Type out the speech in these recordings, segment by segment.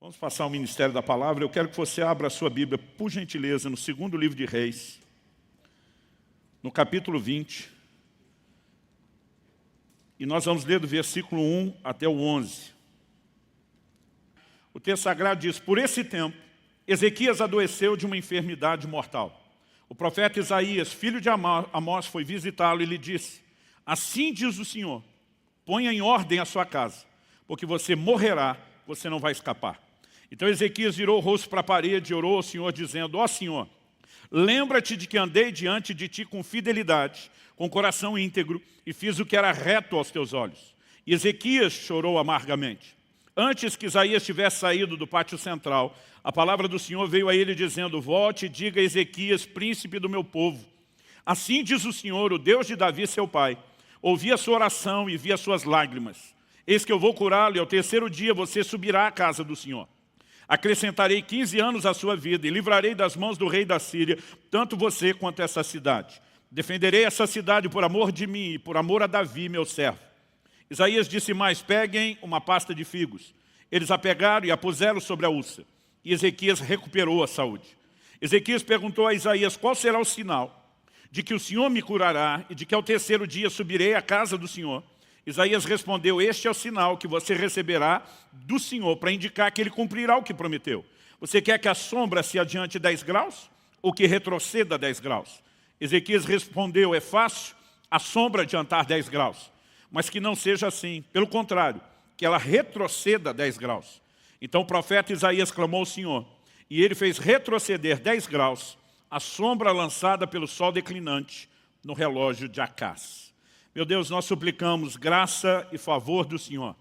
Vamos passar ao ministério da palavra. Eu quero que você abra a sua Bíblia, por gentileza, no segundo livro de Reis, no capítulo 20. E nós vamos ler do versículo 1 até o 11. O texto sagrado diz: por esse tempo, Ezequias adoeceu de uma enfermidade mortal. O profeta Isaías, filho de Amós, foi visitá-lo e lhe disse: assim diz o Senhor, ponha em ordem a sua casa, porque você morrerá, você não vai escapar. Então Ezequias virou o rosto para a parede e orou ao Senhor, dizendo: ó Senhor, lembra-te de que andei diante de ti com fidelidade, com coração íntegro, e fiz o que era reto aos teus olhos. E Ezequias chorou amargamente. Antes que Isaías tivesse saído do pátio central, a palavra do Senhor veio a ele dizendo: volte e diga a Ezequias, príncipe do meu povo: assim diz o Senhor, o Deus de Davi seu pai, ouvi a sua oração e vi as suas lágrimas. Eis que eu vou curá-lo, e ao terceiro dia você subirá à casa do Senhor. Acrescentarei 15 anos à sua vida e livrarei das mãos do rei da Síria, tanto você quanto essa cidade. Defenderei essa cidade por amor de mim e por amor a Davi, meu servo. Isaías disse mais: peguem uma pasta de figos. Eles a pegaram e a puseram sobre a úlcera. E Ezequias recuperou a saúde. Ezequias perguntou a Isaías: qual será o sinal de que o Senhor me curará e de que ao terceiro dia subirei à casa do Senhor? Isaías respondeu: este é o sinal que você receberá do Senhor, para indicar que Ele cumprirá o que prometeu. Você quer que a sombra se adiante 10 graus? Ou que retroceda 10 graus? Ezequias respondeu: é fácil a sombra adiantar 10 graus, mas que não seja assim. Pelo contrário, que ela retroceda 10 graus. Então o profeta Isaías clamou ao Senhor, e ele fez retroceder 10 graus a sombra lançada pelo sol declinante no relógio de Acás. Meu Deus, nós suplicamos graça e favor do Senhor.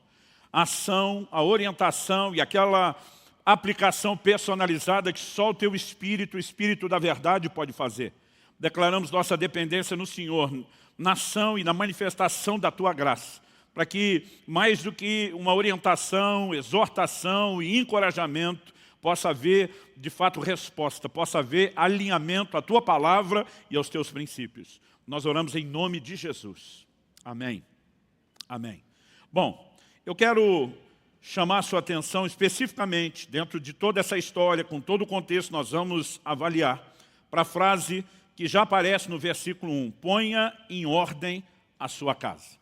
A ação, a orientação e aquela aplicação personalizada que só o Teu Espírito, o Espírito da verdade, pode fazer. Declaramos nossa dependência no Senhor, na ação e na manifestação da Tua graça, para que, mais do que uma orientação, exortação e encorajamento, possa haver, de fato, resposta, possa haver alinhamento à Tua palavra e aos Teus princípios. Nós oramos em nome de Jesus. Amém. Amém. Bom, eu quero chamar a sua atenção especificamente, dentro de toda essa história, com todo o contexto, nós vamos avaliar, para a frase que já aparece no versículo 1. Ponha em ordem a sua casa.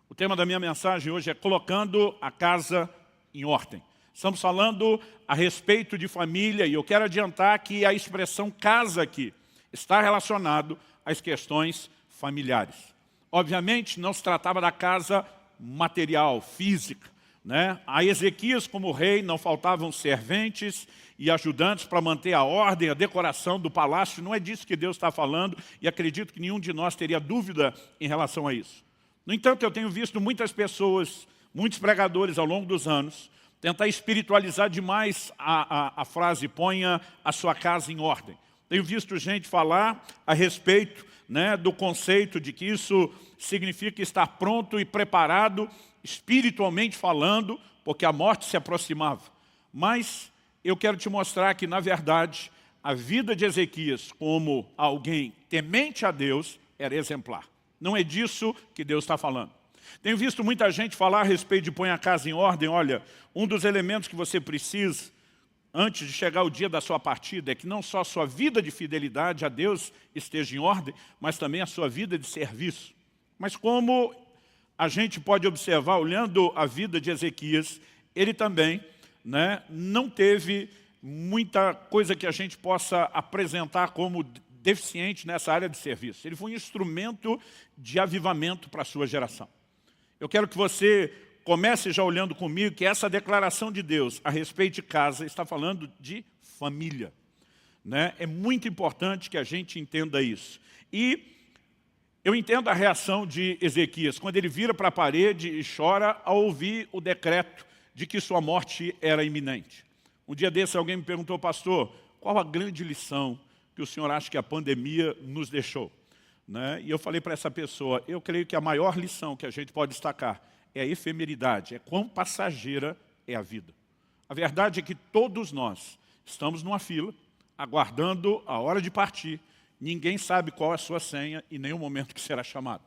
O tema da minha mensagem hoje é colocando a casa em ordem. Estamos falando a respeito de família e eu quero adiantar que a expressão casa aqui está relacionado às questões familiares. Obviamente, não se tratava da casa material, física, né? A Ezequias, como rei, não faltavam serventes e ajudantes para manter a ordem, a decoração do palácio. Não é disso que Deus está falando e acredito que nenhum de nós teria dúvida em relação a isso. No entanto, eu tenho visto muitas pessoas, muitos pregadores ao longo dos anos, tentar espiritualizar demais a frase ponha a sua casa em ordem. Tenho visto gente falar a respeito, né, do conceito de que isso significa estar pronto e preparado, espiritualmente falando, porque a morte se aproximava. Mas eu quero te mostrar que, na verdade, a vida de Ezequias como alguém temente a Deus era exemplar. Não é disso que Deus está falando. Tenho visto muita gente falar a respeito de põe a casa em ordem. Olha, um dos elementos que você precisa antes de chegar o dia da sua partida, é que não só a sua vida de fidelidade a Deus esteja em ordem, mas também a sua vida de serviço. Mas como a gente pode observar, olhando a vida de Ezequias, ele também, né, não teve muita coisa que a gente possa apresentar como deficiente nessa área de serviço. Ele foi um instrumento de avivamento para a sua geração. Eu quero que você comece já olhando comigo que essa declaração de Deus a respeito de casa está falando de família, né? É muito importante que a gente entenda isso. E eu entendo a reação de Ezequias, quando ele vira para a parede e chora ao ouvir o decreto de que sua morte era iminente. Um dia desse alguém me perguntou: pastor, qual a grande lição que o senhor acha que a pandemia nos deixou? Né? E eu falei para essa pessoa: eu creio que a maior lição que a gente pode destacar é a efemeridade, é quão passageira é a vida. A verdade é que todos nós estamos numa fila, aguardando a hora de partir. Ninguém sabe qual é a sua senha e nem o momento que será chamado.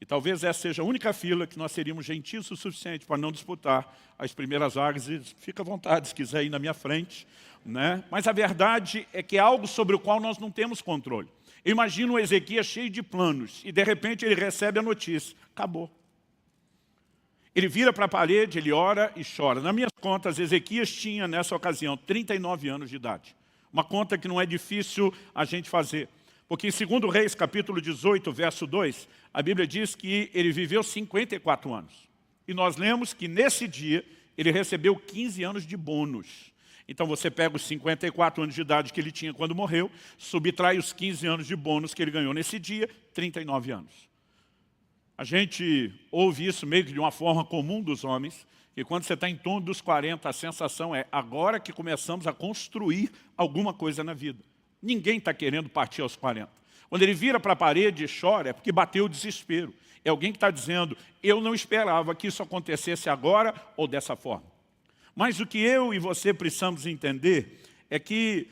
E talvez essa seja a única fila que nós seríamos gentios o suficiente para não disputar as primeiras vagas. E fica à vontade se quiser ir na minha frente, né? Mas a verdade é que é algo sobre o qual nós não temos controle. Eu imagino o Ezequias cheio de planos e de repente ele recebe a notícia. Acabou. Ele vira para a parede, ele ora e chora. Nas minhas contas, Ezequias tinha nessa ocasião 39 anos de idade. Uma conta que não é difícil a gente fazer. Porque em 2 Reis, capítulo 18, verso 2, a Bíblia diz que ele viveu 54 anos. E nós lemos que nesse dia ele recebeu 15 anos de bônus. Então você pega os 54 anos de idade que ele tinha quando morreu, subtrai os 15 anos de bônus que ele ganhou nesse dia, 39 anos. A gente ouve isso meio que de uma forma comum dos homens, e quando você está em torno dos 40, a sensação é agora que começamos a construir alguma coisa na vida. Ninguém está querendo partir aos 40. Quando ele vira para a parede e chora, é porque bateu o desespero. É alguém que está dizendo, eu não esperava que isso acontecesse agora ou dessa forma. Mas o que eu e você precisamos entender é que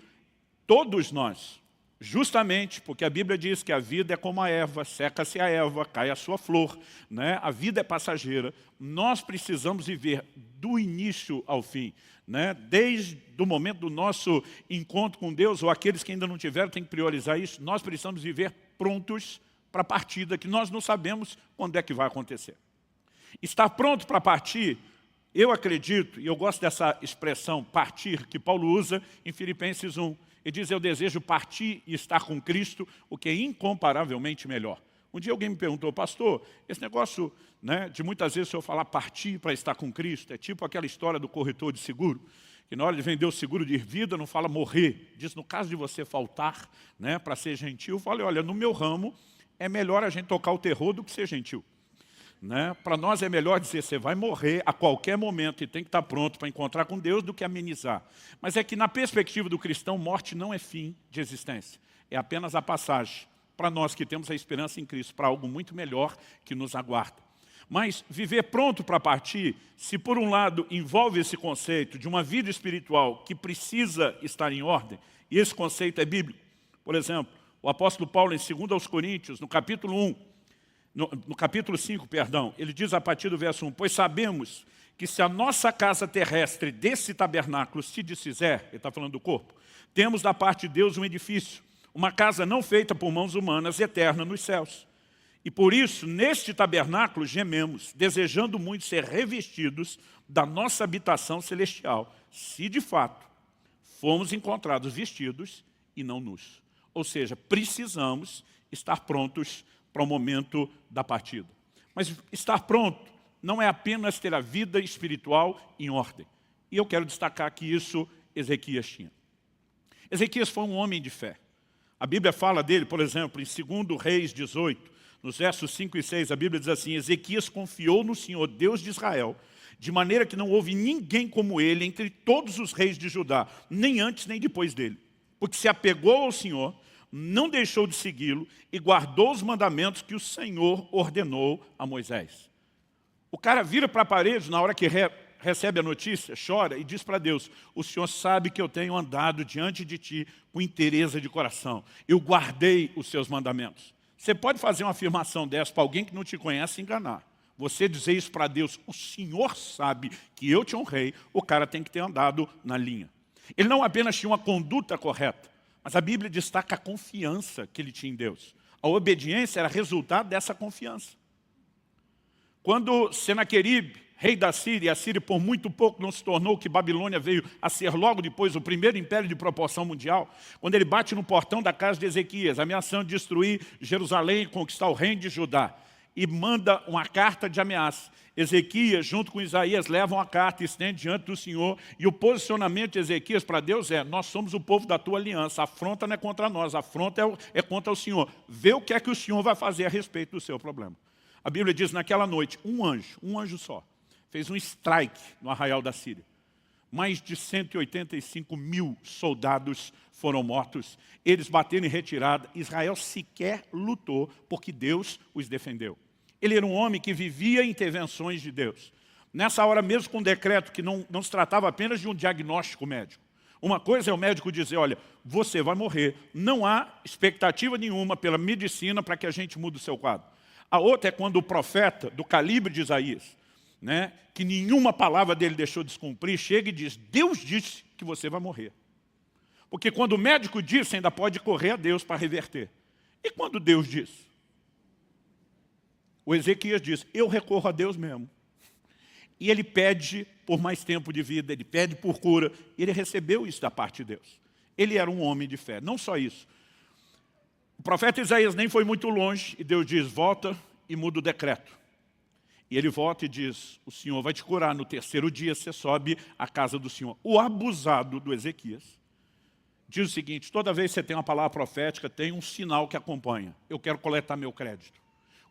todos nós, justamente porque a Bíblia diz que a vida é como a erva, seca-se a erva, cai a sua flor, né? A vida é passageira, nós precisamos viver do início ao fim. Né? Desde o momento do nosso encontro com Deus, ou aqueles que ainda não tiveram, tem que priorizar isso, nós precisamos viver prontos para a partida, que nós não sabemos quando é que vai acontecer. Estar pronto para partir, eu acredito, e eu gosto dessa expressão partir, que Paulo usa em Filipenses 1. Ele diz, eu desejo partir e estar com Cristo, o que é incomparavelmente melhor. Um dia alguém me perguntou, pastor, esse negócio, né, de muitas vezes o senhor falar partir para estar com Cristo, é tipo aquela história do corretor de seguro, que na hora de vender o seguro de vida não fala morrer, diz no caso de você faltar, né, para ser gentil, fala, olha, no meu ramo é melhor a gente tocar o terror do que ser gentil. Né? Para nós é melhor dizer, você vai morrer a qualquer momento e tem que estar pronto para encontrar com Deus do que amenizar. Mas é que na perspectiva do cristão, morte não é fim de existência, é apenas a passagem. Para nós que temos a esperança em Cristo, para algo muito melhor que nos aguarda. Mas viver pronto para partir, se por um lado envolve esse conceito de uma vida espiritual que precisa estar em ordem, e esse conceito é bíblico. Por exemplo, o apóstolo Paulo em 2 aos Coríntios, no capítulo 1, no capítulo 5, perdão, ele diz a partir do verso 1, pois sabemos que se a nossa casa terrestre desse tabernáculo se desfizer, ele está falando do corpo, temos da parte de Deus um edifício, uma casa não feita por mãos humanas, eterna nos céus. E por isso, neste tabernáculo, gememos, desejando muito ser revestidos da nossa habitação celestial, se de fato fomos encontrados vestidos e não nus. Ou seja, precisamos estar prontos para o momento da partida. Mas estar pronto não é apenas ter a vida espiritual em ordem. E eu quero destacar que isso Ezequias tinha. Ezequias foi um homem de fé. A Bíblia fala dele, por exemplo, em 2 Reis 18, nos versos 5 e 6, a Bíblia diz assim, Ezequias confiou no Senhor, Deus de Israel, de maneira que não houve ninguém como ele entre todos os reis de Judá, nem antes nem depois dele. Porque se apegou ao Senhor, não deixou de segui-lo e guardou os mandamentos que o Senhor ordenou a Moisés. O cara vira para a parede na hora que recebe a notícia, chora e diz para Deus, o Senhor sabe que eu tenho andado diante de Ti com inteireza de coração. Eu guardei os Seus mandamentos. Você pode fazer uma afirmação dessa para alguém que não te conhece e enganar. Você dizer isso para Deus, o Senhor sabe que eu te honrei, o cara tem que ter andado na linha. Ele não apenas tinha uma conduta correta, mas a Bíblia destaca a confiança que ele tinha em Deus. A obediência era resultado dessa confiança. Quando Senaqueribe, rei da Síria, e a Síria por muito pouco não se tornou o que Babilônia veio a ser logo depois, o primeiro império de proporção mundial, quando ele bate no portão da casa de Ezequias, ameaçando destruir Jerusalém e conquistar o reino de Judá, e manda uma carta de ameaça. Ezequias, junto com Isaías, levam a carta e estende diante do Senhor, e o posicionamento de Ezequias para Deus é, nós somos o povo da tua aliança, a afronta não é contra nós, a afronta é contra o Senhor. Vê o que é que o Senhor vai fazer a respeito do seu problema. A Bíblia diz, naquela noite, um anjo só, fez um strike no arraial da Síria. Mais de 185 mil soldados foram mortos. Eles bateram em retirada. Israel sequer lutou porque Deus os defendeu. Ele era um homem que vivia intervenções de Deus. Nessa hora mesmo com um decreto que não se tratava apenas de um diagnóstico médico. Uma coisa é o médico dizer, olha, você vai morrer. Não há expectativa nenhuma pela medicina para que a gente mude o seu quadro. A outra é quando o profeta, do calibre de Isaías, né, que nenhuma palavra dele deixou de se cumprir, chega e diz, Deus disse que você vai morrer. Porque quando o médico disse, ainda pode correr a Deus para reverter. E quando Deus diz? O Ezequias diz, eu recorro a Deus mesmo. E ele pede por mais tempo de vida, ele pede por cura. E ele recebeu isso da parte de Deus. Ele era um homem de fé. Não só isso. O profeta Isaías nem foi muito longe e Deus diz, volta e muda o decreto. E ele volta e diz, o Senhor vai te curar, no terceiro dia você sobe à casa do Senhor. O abusado do Ezequias diz o seguinte, toda vez que você tem uma palavra profética, tem um sinal que acompanha. Eu quero coletar meu crédito.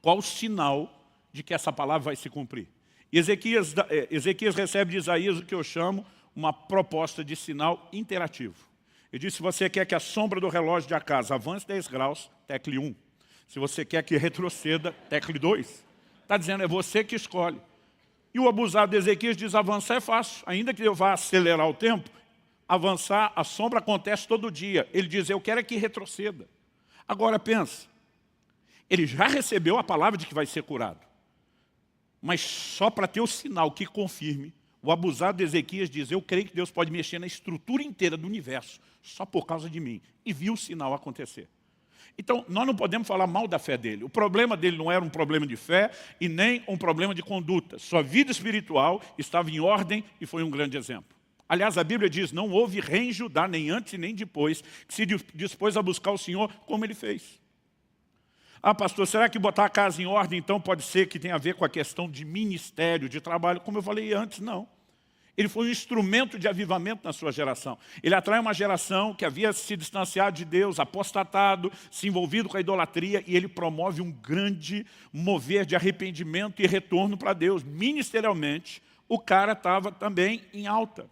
Qual o sinal de que essa palavra vai se cumprir? E Ezequias recebe de Isaías o que eu chamo uma proposta de sinal interativo. Ele diz, se você quer que a sombra do relógio de Acas avance 10 graus, tecle 1. Se você quer que retroceda, tecle 2. Está dizendo, é você que escolhe. E o abusado de Ezequias diz, avançar é fácil. Ainda que eu vá acelerar o tempo, avançar, a sombra acontece todo dia. Ele diz, eu quero é que retroceda. Agora pensa, ele já recebeu a palavra de que vai ser curado. Mas só para ter o sinal que confirme, o abusado de Ezequias diz, eu creio que Deus pode mexer na estrutura inteira do universo, só por causa de mim. E viu o sinal acontecer. Então, nós não podemos falar mal da fé dele. O problema dele não era um problema de fé e nem um problema de conduta. Sua vida espiritual estava em ordem e foi um grande exemplo. Aliás, a Bíblia diz, não houve rei em Judá, nem antes nem depois, que se dispôs a buscar o Senhor como ele fez. Ah, pastor, será que botar a casa em ordem, então, pode ser que tenha a ver com a questão de ministério, de trabalho? Como eu falei antes, não. Ele foi um instrumento de avivamento na sua geração. Ele atrai uma geração que havia se distanciado de Deus, apostatado, se envolvido com a idolatria, e ele promove um grande mover de arrependimento e retorno para Deus. Ministerialmente, o cara estava também em alta.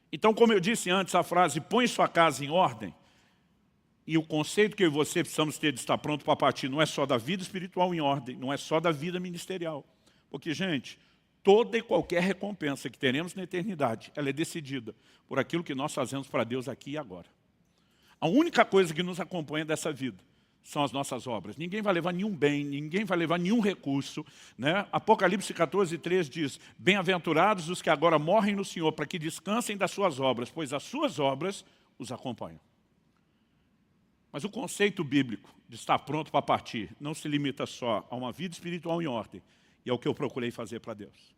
Então, como eu disse antes, a frase, põe sua casa em ordem, e o conceito que eu e você precisamos ter de estar pronto para partir não é só da vida espiritual em ordem, não é só da vida ministerial. Porque, gente, toda e qualquer recompensa que teremos na eternidade, ela é decidida por aquilo que nós fazemos para Deus aqui e agora. A única coisa que nos acompanha dessa vida são as nossas obras. Ninguém vai levar nenhum bem, ninguém vai levar nenhum recurso, né? Apocalipse 14:3 diz, bem-aventurados os que agora morrem no Senhor, para que descansem das suas obras, pois as suas obras os acompanham. Mas o conceito bíblico de estar pronto para partir não se limita só a uma vida espiritual em ordem, e é o que eu procurei fazer para Deus.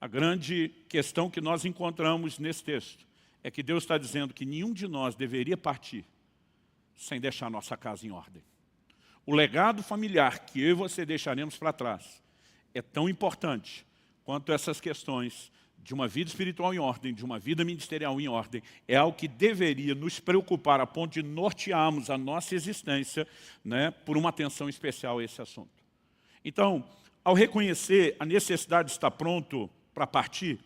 A grande questão que nós encontramos nesse texto é que Deus está dizendo que nenhum de nós deveria partir sem deixar nossa casa em ordem. O legado familiar que eu e você deixaremos para trás é tão importante quanto essas questões de uma vida espiritual em ordem, de uma vida ministerial em ordem, é algo que deveria nos preocupar a ponto de nortearmos a nossa existência, né, por uma atenção especial a esse assunto. Então, ao reconhecer a necessidade de estar pronto para partir,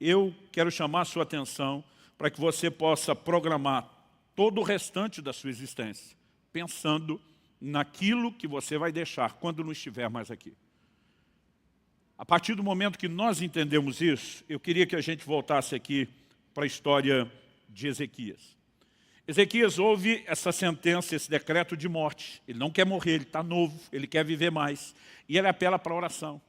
eu quero chamar a sua atenção para que você possa programar todo o restante da sua existência, pensando naquilo que você vai deixar quando não estiver mais aqui. A partir do momento que nós entendemos isso, eu queria que a gente voltasse aqui para a história de Ezequias. Ezequias ouve essa sentença, esse decreto de morte. Ele não quer morrer, ele está novo, ele quer viver mais. E ele apela para a oração.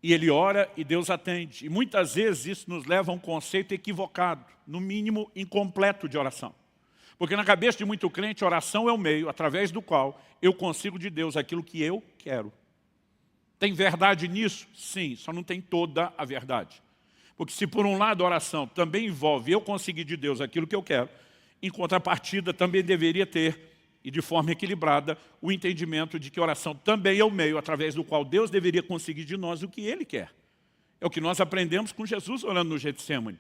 E ele ora e Deus atende. E muitas vezes isso nos leva a um conceito equivocado, no mínimo incompleto de oração. Porque na cabeça de muito crente, a oração é o meio através do qual eu consigo de Deus aquilo que eu quero. Tem verdade nisso? Sim, só não tem toda a verdade. Porque se por um lado a oração também envolve eu conseguir de Deus aquilo que eu quero, em contrapartida também deveria ter, e de forma equilibrada, o entendimento de que a oração também é o meio através do qual Deus deveria conseguir de nós o que Ele quer. É o que nós aprendemos com Jesus orando no Getsemane.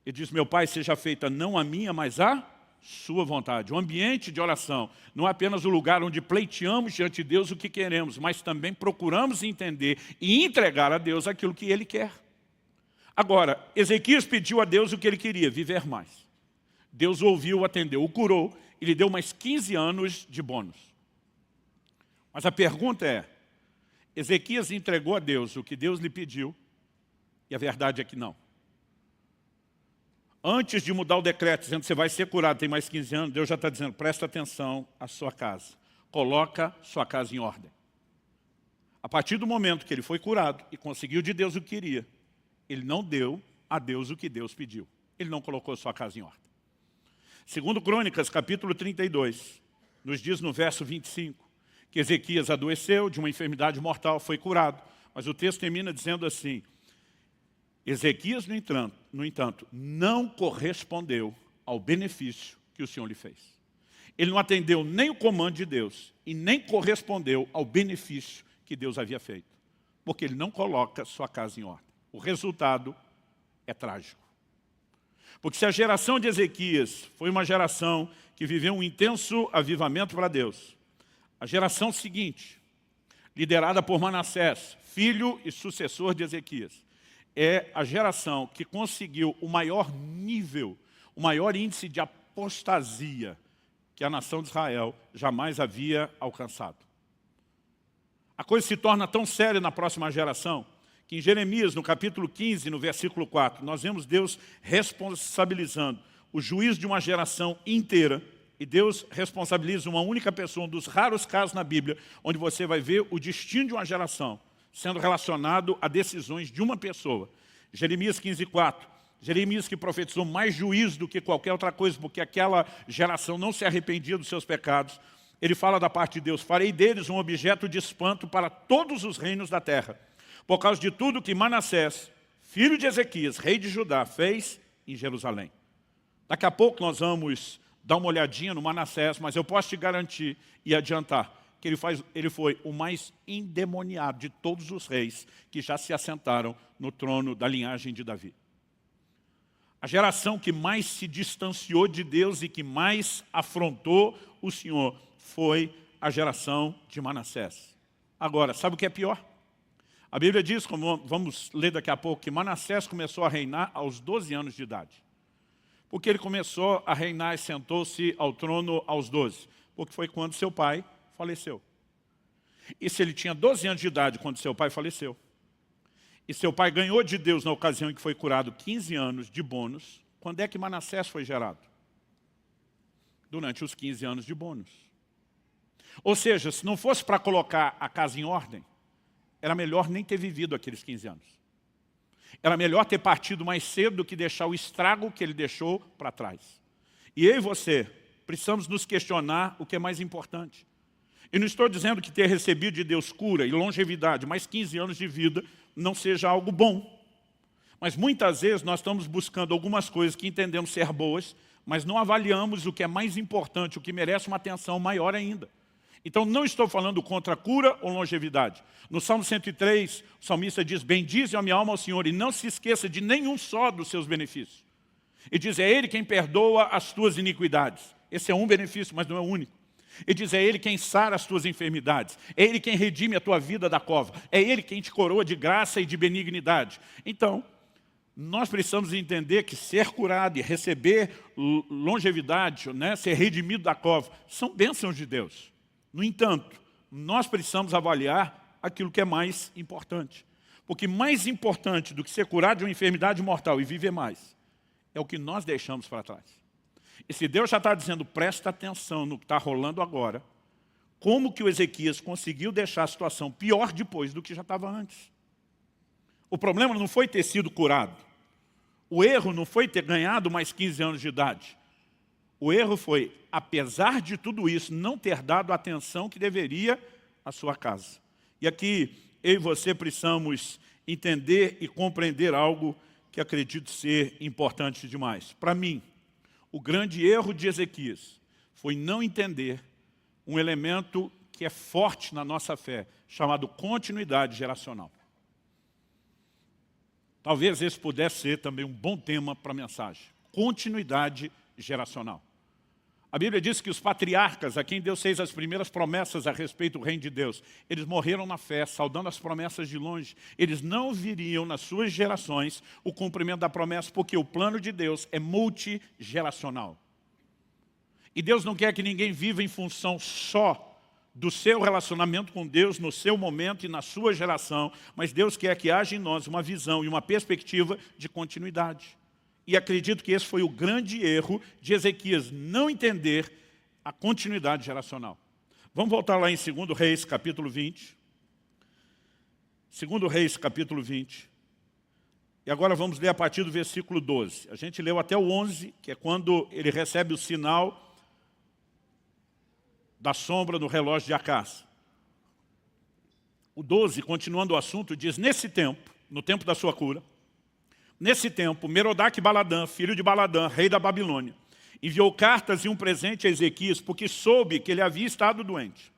Ele diz, meu Pai, seja feita não a minha, mas a sua vontade. O ambiente de oração não é apenas o lugar onde pleiteamos diante de Deus o que queremos, mas também procuramos entender e entregar a Deus aquilo que Ele quer. Agora, Ezequias pediu a Deus o que ele queria, viver mais. Deus ouviu, atendeu, o curou e lhe deu mais 15 anos de bônus. Mas a pergunta é, Ezequias entregou a Deus o que Deus lhe pediu? E a verdade é que não. Antes de mudar o decreto, dizendo que você vai ser curado, tem mais 15 anos, Deus já está dizendo, presta atenção à sua casa. Coloca sua casa em ordem. A partir do momento que ele foi curado e conseguiu de Deus o que queria, ele não deu a Deus o que Deus pediu. Ele não colocou sua casa em ordem. Segundo Crônicas, capítulo 32, nos diz no verso 25, que Ezequias adoeceu de uma enfermidade mortal, foi curado. Mas o texto termina dizendo assim: Ezequias, no entanto, não correspondeu ao benefício que o Senhor lhe fez. Ele não atendeu nem o comando de Deus e nem correspondeu ao benefício que Deus havia feito, porque ele não coloca sua casa em ordem. O resultado é trágico. Porque se a geração de Ezequias foi uma geração que viveu um intenso avivamento para Deus, a geração seguinte, liderada por Manassés, filho e sucessor de Ezequias, é a geração que conseguiu o maior nível, o maior índice de apostasia que a nação de Israel jamais havia alcançado. A coisa se torna tão séria na próxima geração que em Jeremias, no capítulo 15, no versículo 4, nós vemos Deus responsabilizando o juízo de uma geração inteira, e Deus responsabiliza uma única pessoa, um dos raros casos na Bíblia, onde você vai ver o destino de uma geração sendo relacionado a decisões de uma pessoa. Jeremias 15, 4. Jeremias, que profetizou mais juízo do que qualquer outra coisa, porque aquela geração não se arrependia dos seus pecados. Ele fala da parte de Deus: farei deles um objeto de espanto para todos os reinos da terra, por causa de tudo que Manassés, filho de Ezequias, rei de Judá, fez em Jerusalém. Daqui a pouco nós vamos dar uma olhadinha no Manassés, mas eu posso te garantir e adiantar que ele foi o mais endemoniado de todos os reis que já se assentaram no trono da linhagem de Davi. A geração que mais se distanciou de Deus e que mais afrontou o Senhor foi a geração de Manassés. Agora, sabe o que é pior? A Bíblia diz, como vamos ler daqui a pouco, que Manassés começou a reinar aos 12 anos de idade. Por que ele começou a reinar e sentou-se ao trono aos 12? Porque foi quando seu pai faleceu. E se ele tinha 12 anos de idade quando seu pai faleceu, e seu pai ganhou de Deus na ocasião em que foi curado 15 anos de bônus, quando é que Manassés foi gerado? Durante os 15 anos de bônus. Ou seja, se não fosse para colocar a casa em ordem, era melhor nem ter vivido aqueles 15 anos. Era melhor ter partido mais cedo do que deixar o estrago que ele deixou para trás. E eu e você precisamos nos questionar o que é mais importante. E não estou dizendo que ter recebido de Deus cura e longevidade, mais 15 anos de vida, não seja algo bom. Mas muitas vezes nós estamos buscando algumas coisas que entendemos ser boas, mas não avaliamos o que é mais importante, o que merece uma atenção maior ainda. Então não estou falando contra cura ou longevidade. No Salmo 103, o salmista diz: bendize a minha alma ao Senhor e não se esqueça de nenhum só dos seus benefícios. E diz: é Ele quem perdoa as tuas iniquidades. Esse é um benefício, mas não é o único. E diz: é Ele quem sara as tuas enfermidades. É Ele quem redime a tua vida da cova. É Ele quem te coroa de graça e de benignidade. Então, nós precisamos entender que ser curado e receber longevidade, né, ser redimido da cova, são bênçãos de Deus. No entanto, nós precisamos avaliar aquilo que é mais importante. Porque mais importante do que ser curado de uma enfermidade mortal e viver mais, é o que nós deixamos para trás. E se Deus já está dizendo, presta atenção no que está rolando agora, como que o Ezequias conseguiu deixar a situação pior depois do que já estava antes? O problema não foi ter sido curado. O erro não foi ter ganhado mais 15 anos de idade. O erro foi, apesar de tudo isso, não ter dado a atenção que deveria à sua casa. E aqui, eu e você precisamos entender e compreender algo que acredito ser importante demais. Para mim, o grande erro de Ezequias foi não entender um elemento que é forte na nossa fé, chamado continuidade geracional. Talvez esse pudesse ser também um bom tema para a mensagem. Continuidade geracional. A Bíblia diz que os patriarcas, a quem Deus fez as primeiras promessas a respeito do reino de Deus, eles morreram na fé, saudando as promessas de longe. Eles não viriam nas suas gerações o cumprimento da promessa, porque o plano de Deus é multigeracional. E Deus não quer que ninguém viva em função só do seu relacionamento com Deus, no seu momento e na sua geração, mas Deus quer que haja em nós uma visão e uma perspectiva de continuidade. E acredito que esse foi o grande erro de Ezequias, não entender a continuidade geracional. Vamos voltar lá em 2 Reis, capítulo 20. 2 Reis, capítulo 20. E agora vamos ler a partir do versículo 12. A gente leu até o 11, que é quando ele recebe o sinal da sombra no relógio de Acás. O 12, continuando o assunto, diz: nesse tempo, no tempo da sua cura, nesse tempo, Merodach-Baladã, filho de Baladã, rei da Babilônia, enviou cartas e um presente a Ezequias, porque soube que ele havia estado doente.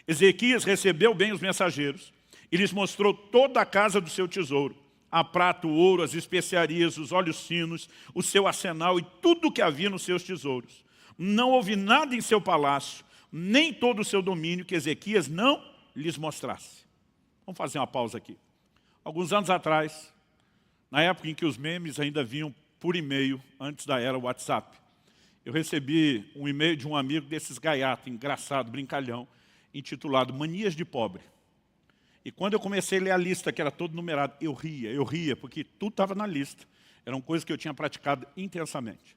Ezequias recebeu bem os mensageiros e lhes mostrou toda a casa do seu tesouro, a prata, o ouro, as especiarias, os óleos finos, o seu arsenal e tudo o que havia nos seus tesouros. Não houve nada em seu palácio, nem todo o seu domínio que Ezequias não lhes mostrasse. Vamos fazer uma pausa aqui. Alguns anos atrás, na época em que os memes ainda vinham por e-mail, antes da era WhatsApp, eu recebi um e-mail de um amigo desses gaiatos, engraçado, brincalhão, intitulado Manias de Pobre. E quando eu comecei a ler a lista, que era todo numerado, eu ria, porque tudo estava na lista. Eram coisas que eu tinha praticado intensamente.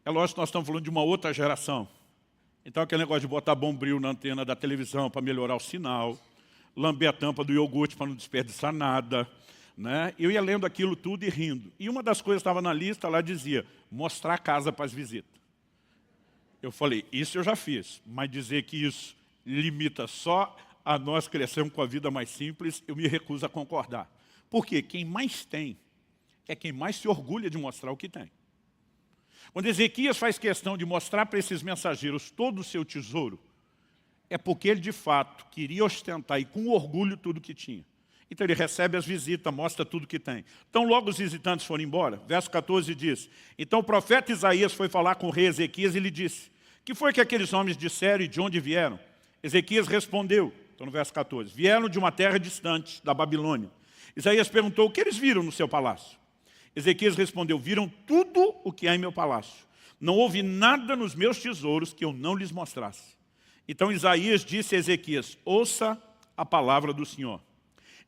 É lógico que nós estamos falando de uma outra geração. Então aquele negócio de botar bombril na antena da televisão para melhorar o sinal, lamber a tampa do iogurte para não desperdiçar nada, né? Eu ia lendo aquilo tudo e rindo. E uma das coisas que estava na lista, lá dizia, mostrar a casa para as visitas. Eu falei, isso eu já fiz, mas dizer que isso limita só a nós crescermos com a vida mais simples, eu me recuso a concordar. Porque quem mais tem é quem mais se orgulha de mostrar o que tem. Quando Ezequias faz questão de mostrar para esses mensageiros todo o seu tesouro, é porque ele de fato queria ostentar e com orgulho tudo que tinha. Então ele recebe as visitas, mostra tudo que tem. Então logo os visitantes foram embora. Verso 14 diz, então o profeta Isaías foi falar com o rei Ezequias e lhe disse, que foi que aqueles homens disseram e de onde vieram? Ezequias respondeu, então no verso 14, vieram de uma terra distante, da Babilônia. Isaías perguntou, o que eles viram no seu palácio? Ezequias respondeu, viram tudo o que há em meu palácio. Não houve nada nos meus tesouros que eu não lhes mostrasse. Então Isaías disse a Ezequias, ouça a palavra do Senhor.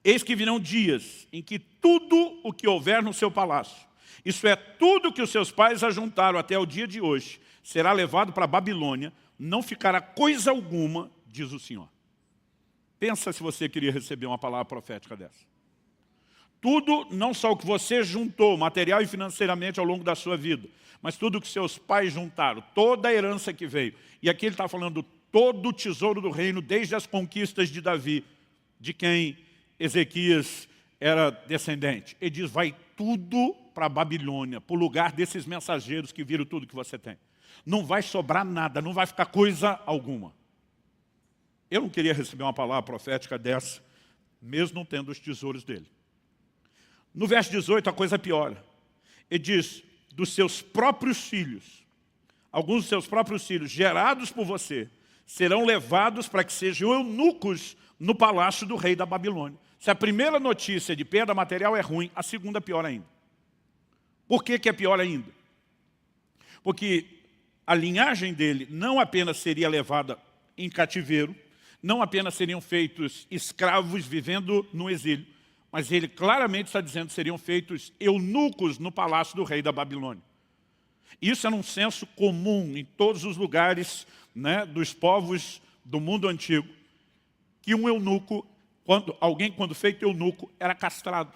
Eis que virão dias em que tudo o que houver no seu palácio, isso é, tudo que os seus pais ajuntaram até o dia de hoje, será levado para a Babilônia, não ficará coisa alguma, diz o Senhor. Pensa se você queria receber uma palavra profética dessa. Tudo, não só o que você juntou, material e financeiramente ao longo da sua vida, mas tudo o que seus pais juntaram, toda a herança que veio. E aqui ele está falando todo o tesouro do reino, desde as conquistas de Davi, de quem Ezequias era descendente. Ele diz, vai tudo para a Babilônia, para o lugar desses mensageiros que viram tudo que você tem. Não vai sobrar nada, não vai ficar coisa alguma. Eu não queria receber uma palavra profética dessa, mesmo não tendo os tesouros dele. No verso 18 a coisa piora. Ele diz, dos seus próprios filhos, alguns dos seus próprios filhos, gerados por você, serão levados para que sejam eunucos no palácio do rei da Babilônia. Se a primeira notícia de perda material é ruim, a segunda é pior ainda. Por que é pior ainda? Porque a linhagem dele não apenas seria levada em cativeiro, não apenas seriam feitos escravos vivendo no exílio, mas ele claramente está dizendo que seriam feitos eunucos no palácio do rei da Babilônia. Isso era um senso comum em todos os lugares, né, dos povos do mundo antigo, que um eunuco, quando feito eunuco, era castrado.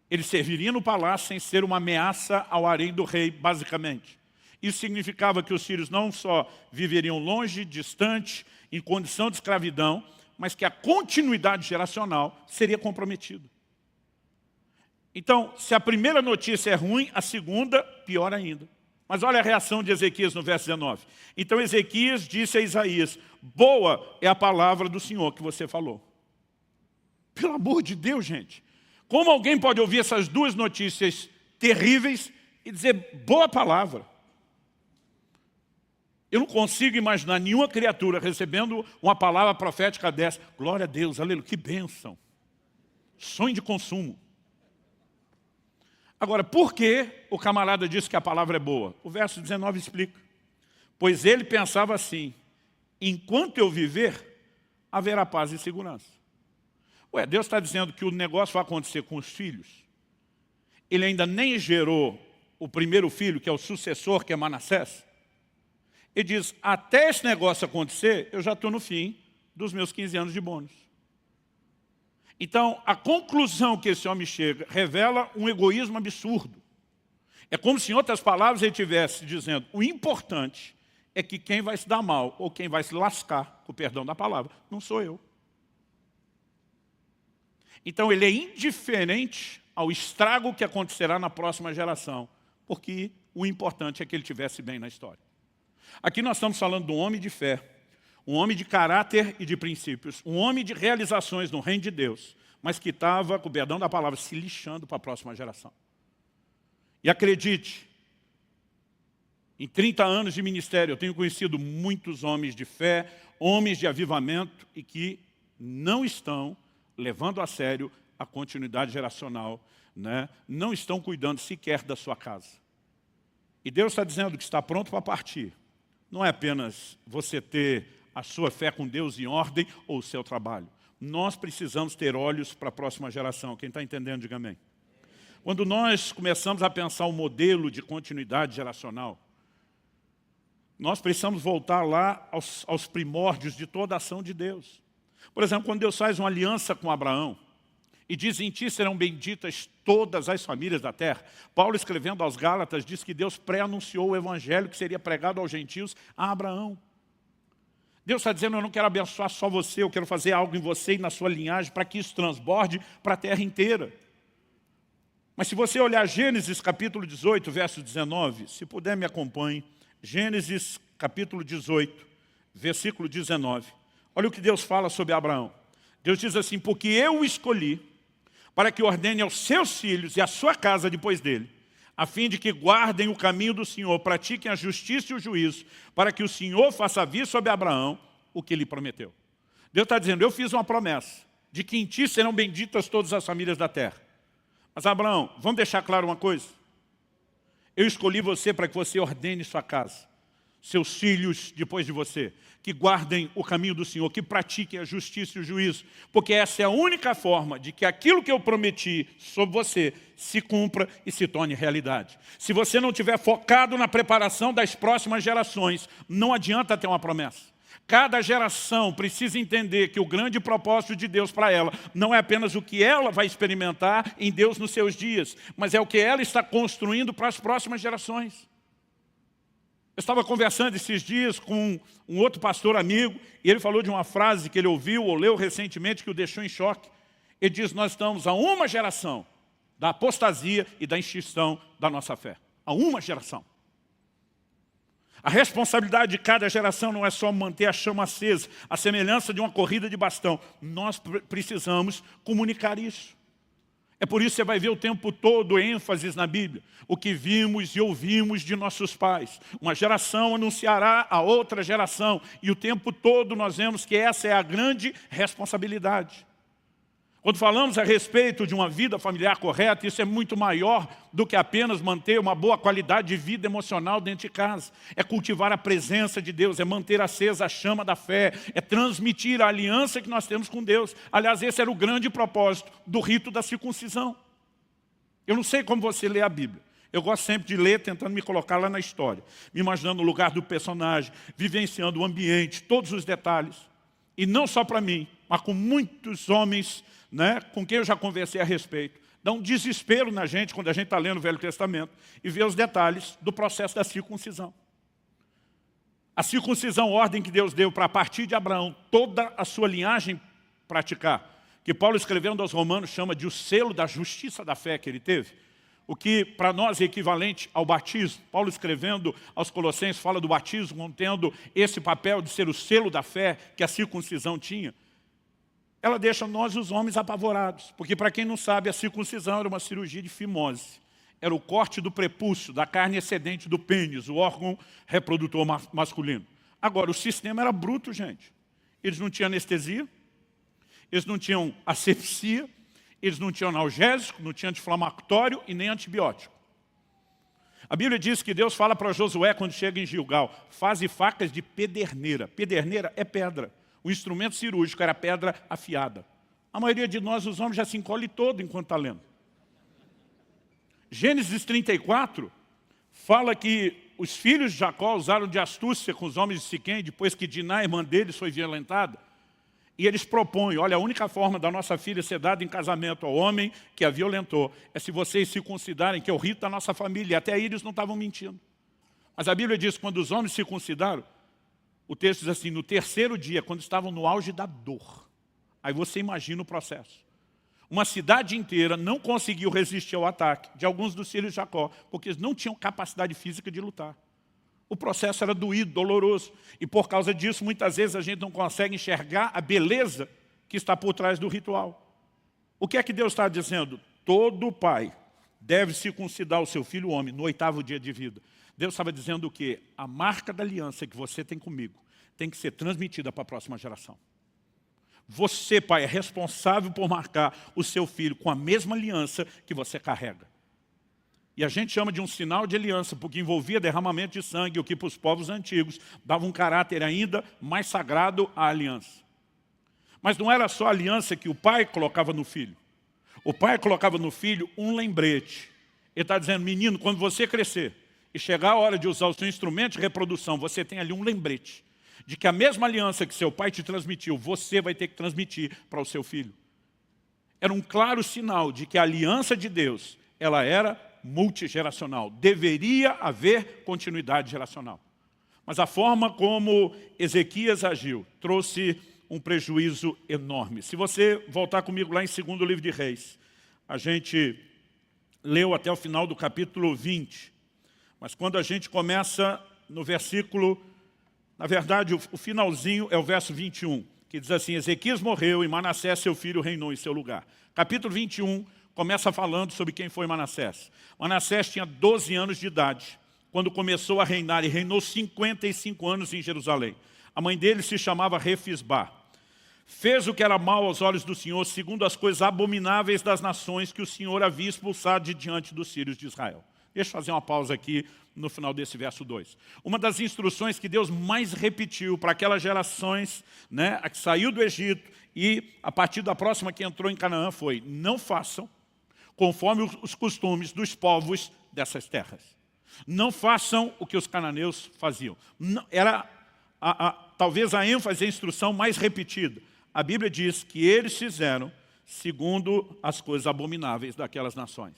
Ele serviria no palácio sem ser uma ameaça ao harém do rei, basicamente. Isso significava que os filhos não só viveriam longe, distante, em condição de escravidão, mas que a continuidade geracional seria comprometida. Então, se a primeira notícia é ruim, a segunda, pior ainda. Mas olha a reação de Ezequias no verso 19. Então Ezequias disse a Isaías, boa é a palavra do Senhor que você falou. Pelo amor de Deus, gente. Como alguém pode ouvir essas duas notícias terríveis e dizer boa palavra? Eu não consigo imaginar nenhuma criatura recebendo uma palavra profética dessa. Glória a Deus, aleluia, que bênção. Sonho de consumo. Agora, por que o camarada disse que a palavra é boa? O verso 19 explica. Pois ele pensava assim, enquanto eu viver, haverá paz e segurança. Ué, Deus está dizendo que o negócio vai acontecer com os filhos. Ele ainda nem gerou o primeiro filho, que é o sucessor, que é Manassés. Ele diz, até esse negócio acontecer, eu já estou no fim dos meus 15 anos de bônus. Então, a conclusão que esse homem chega revela um egoísmo absurdo. É como se, em outras palavras, ele estivesse dizendo, o importante é que quem vai se dar mal, ou quem vai se lascar, com o perdão da palavra, não sou eu. Então, ele é indiferente ao estrago que acontecerá na próxima geração, porque o importante é que ele estivesse bem na história. Aqui nós estamos falando de um homem de fé, um homem de caráter e de princípios, um homem de realizações no reino de Deus, mas que estava, com o perdão da palavra, se lixando para a próxima geração. E acredite, em 30 anos de ministério, eu tenho conhecido muitos homens de fé, homens de avivamento, e que não estão levando a sério a continuidade geracional, né? Não estão cuidando sequer da sua casa. E Deus está dizendo que está pronto para partir. Não é apenas você ter a sua fé com Deus em ordem ou o seu trabalho. Nós precisamos ter olhos para a próxima geração. Quem está entendendo, diga amém. Quando nós começamos a pensar o modelo de continuidade geracional, nós precisamos voltar lá aos primórdios de toda a ação de Deus. Por exemplo, quando Deus faz uma aliança com Abraão e diz, em ti serão benditas todas as famílias da terra. Paulo, escrevendo aos Gálatas, diz que Deus pré-anunciou o evangelho que seria pregado aos gentios a Abraão. Deus está dizendo, eu não quero abençoar só você, eu quero fazer algo em você e na sua linhagem para que isso transborde para a terra inteira. Mas se você olhar Gênesis capítulo 18, verso 19, se puder me acompanhe, Gênesis capítulo 18, versículo 19. Olha o que Deus fala sobre Abraão. Deus diz assim, porque eu o escolhi para que ordene aos seus filhos e à sua casa depois dele, a fim de que guardem o caminho do Senhor, pratiquem a justiça e o juízo, para que o Senhor faça vir sobre Abraão o que lhe prometeu. Deus está dizendo, eu fiz uma promessa, de que em ti serão benditas todas as famílias da terra. Mas Abraão, vamos deixar claro uma coisa? Eu escolhi você para que você ordene sua casa, seus filhos depois de você, que guardem o caminho do Senhor, que pratiquem a justiça e o juízo, porque essa é a única forma de que aquilo que eu prometi sobre você se cumpra e se torne realidade. Se você não estiver focado na preparação das próximas gerações, não adianta ter uma promessa. Cada geração precisa entender que o grande propósito de Deus para ela não é apenas o que ela vai experimentar em Deus nos seus dias, mas é o que ela está construindo para as próximas gerações. Eu estava conversando esses dias com um outro pastor amigo, e ele falou de uma frase que ele ouviu ou leu recentemente que o deixou em choque. Ele diz, nós estamos a uma geração da apostasia e da extinção da nossa fé. A uma geração. A responsabilidade de cada geração não é só manter a chama acesa, a semelhança de uma corrida de bastão. Nós precisamos comunicar isso. É por isso que você vai ver o tempo todo ênfases na Bíblia. O que vimos e ouvimos de nossos pais. Uma geração anunciará a outra geração. E o tempo todo nós vemos que essa é a grande responsabilidade. Quando falamos a respeito de uma vida familiar correta, isso é muito maior do que apenas manter uma boa qualidade de vida emocional dentro de casa. É cultivar a presença de Deus, é manter acesa a chama da fé, é transmitir a aliança que nós temos com Deus. Aliás, esse era o grande propósito do rito da circuncisão. Eu não sei como você lê a Bíblia. Eu gosto sempre de ler, tentando me colocar lá na história, me imaginando no lugar do personagem, vivenciando o ambiente, todos os detalhes. E não só para mim, mas com muitos homens, né, com quem eu já conversei a respeito. Dá um desespero na gente quando a gente está lendo o Velho Testamento e vê os detalhes do processo da circuncisão. A circuncisão, ordem que Deus deu para a partir de Abraão, toda a sua linhagem praticar, que Paulo escrevendo aos Romanos chama de o selo da justiça da fé que ele teve, o que para nós é equivalente ao batismo. Paulo escrevendo aos Colossenses fala do batismo, contendo esse papel de ser o selo da fé que a circuncisão tinha. Ela deixa nós, os homens, apavorados. Porque, para quem não sabe, a circuncisão era uma cirurgia de fimose. Era o corte do prepúcio, da carne excedente do pênis, o órgão reprodutor masculino. Agora, o sistema era bruto, gente. Eles não tinham anestesia, eles não tinham asepsia, eles não tinham analgésico, não tinham anti-inflamatório e nem antibiótico. A Bíblia diz que Deus fala para Josué quando chega em Gilgal, faze facas de pederneira. Pederneira é pedra. O instrumento cirúrgico era pedra afiada. A maioria de nós, os homens, já se encolhe todo enquanto está lendo. Gênesis 34 fala que os filhos de Jacó usaram de astúcia com os homens de Siquém, depois que Diná, irmã deles, foi violentada. E eles propõem, olha, a única forma da nossa filha ser dada em casamento ao homem que a violentou é se vocês se considerarem que é o rito da nossa família. E até aí eles não estavam mentindo. Mas a Bíblia diz que quando os homens se circuncidaram, o texto diz assim, no terceiro dia, quando estavam no auge da dor. Aí você imagina o processo. Uma cidade inteira não conseguiu resistir ao ataque de alguns dos filhos de Jacó, porque eles não tinham capacidade física de lutar. O processo era doído, doloroso. E por causa disso, muitas vezes a gente não consegue enxergar a beleza que está por trás do ritual. O que é que Deus está dizendo? Todo pai deve circuncidar o seu filho homem no 8º dia de vida. Deus estava dizendo o quê? A marca da aliança que você tem comigo tem que ser transmitida para a próxima geração. Você, pai, é responsável por marcar o seu filho com a mesma aliança que você carrega. E a gente chama de um sinal de aliança, porque envolvia derramamento de sangue, o que para os povos antigos dava um caráter ainda mais sagrado à aliança. Mas não era só a aliança que o pai colocava no filho. O pai colocava no filho um lembrete. Ele está dizendo, menino, quando você crescer e chegar a hora de usar o seu instrumento de reprodução, você tem ali um lembrete de que a mesma aliança que seu pai te transmitiu, você vai ter que transmitir para o seu filho. Era um claro sinal de que a aliança de Deus, ela era multigeracional. Deveria haver continuidade geracional. Mas a forma como Ezequias agiu trouxe um prejuízo enorme. Se você voltar comigo lá em 2º livro de Reis, a gente leu até o final do capítulo 20. Mas quando a gente começa no versículo, na verdade o finalzinho é o verso 21, que diz assim, Ezequias morreu e Manassés, seu filho, reinou em seu lugar. Capítulo 21 começa falando sobre quem foi Manassés. Manassés tinha 12 anos de idade quando começou a reinar e reinou 55 anos em Jerusalém. A mãe dele se chamava Refisbá. Fez o que era mal aos olhos do Senhor, segundo as coisas abomináveis das nações que o Senhor havia expulsado de diante dos filhos de Israel. Deixa eu fazer uma pausa aqui no final desse verso 2. Uma das instruções que Deus mais repetiu para aquelas gerações, né, a que saiu do Egito e a partir da próxima que entrou em Canaã foi, não façam conforme os costumes dos povos dessas terras. Não façam o que os cananeus faziam. Era talvez a ênfase, a instrução mais repetida. A Bíblia diz que eles fizeram segundo as coisas abomináveis daquelas nações.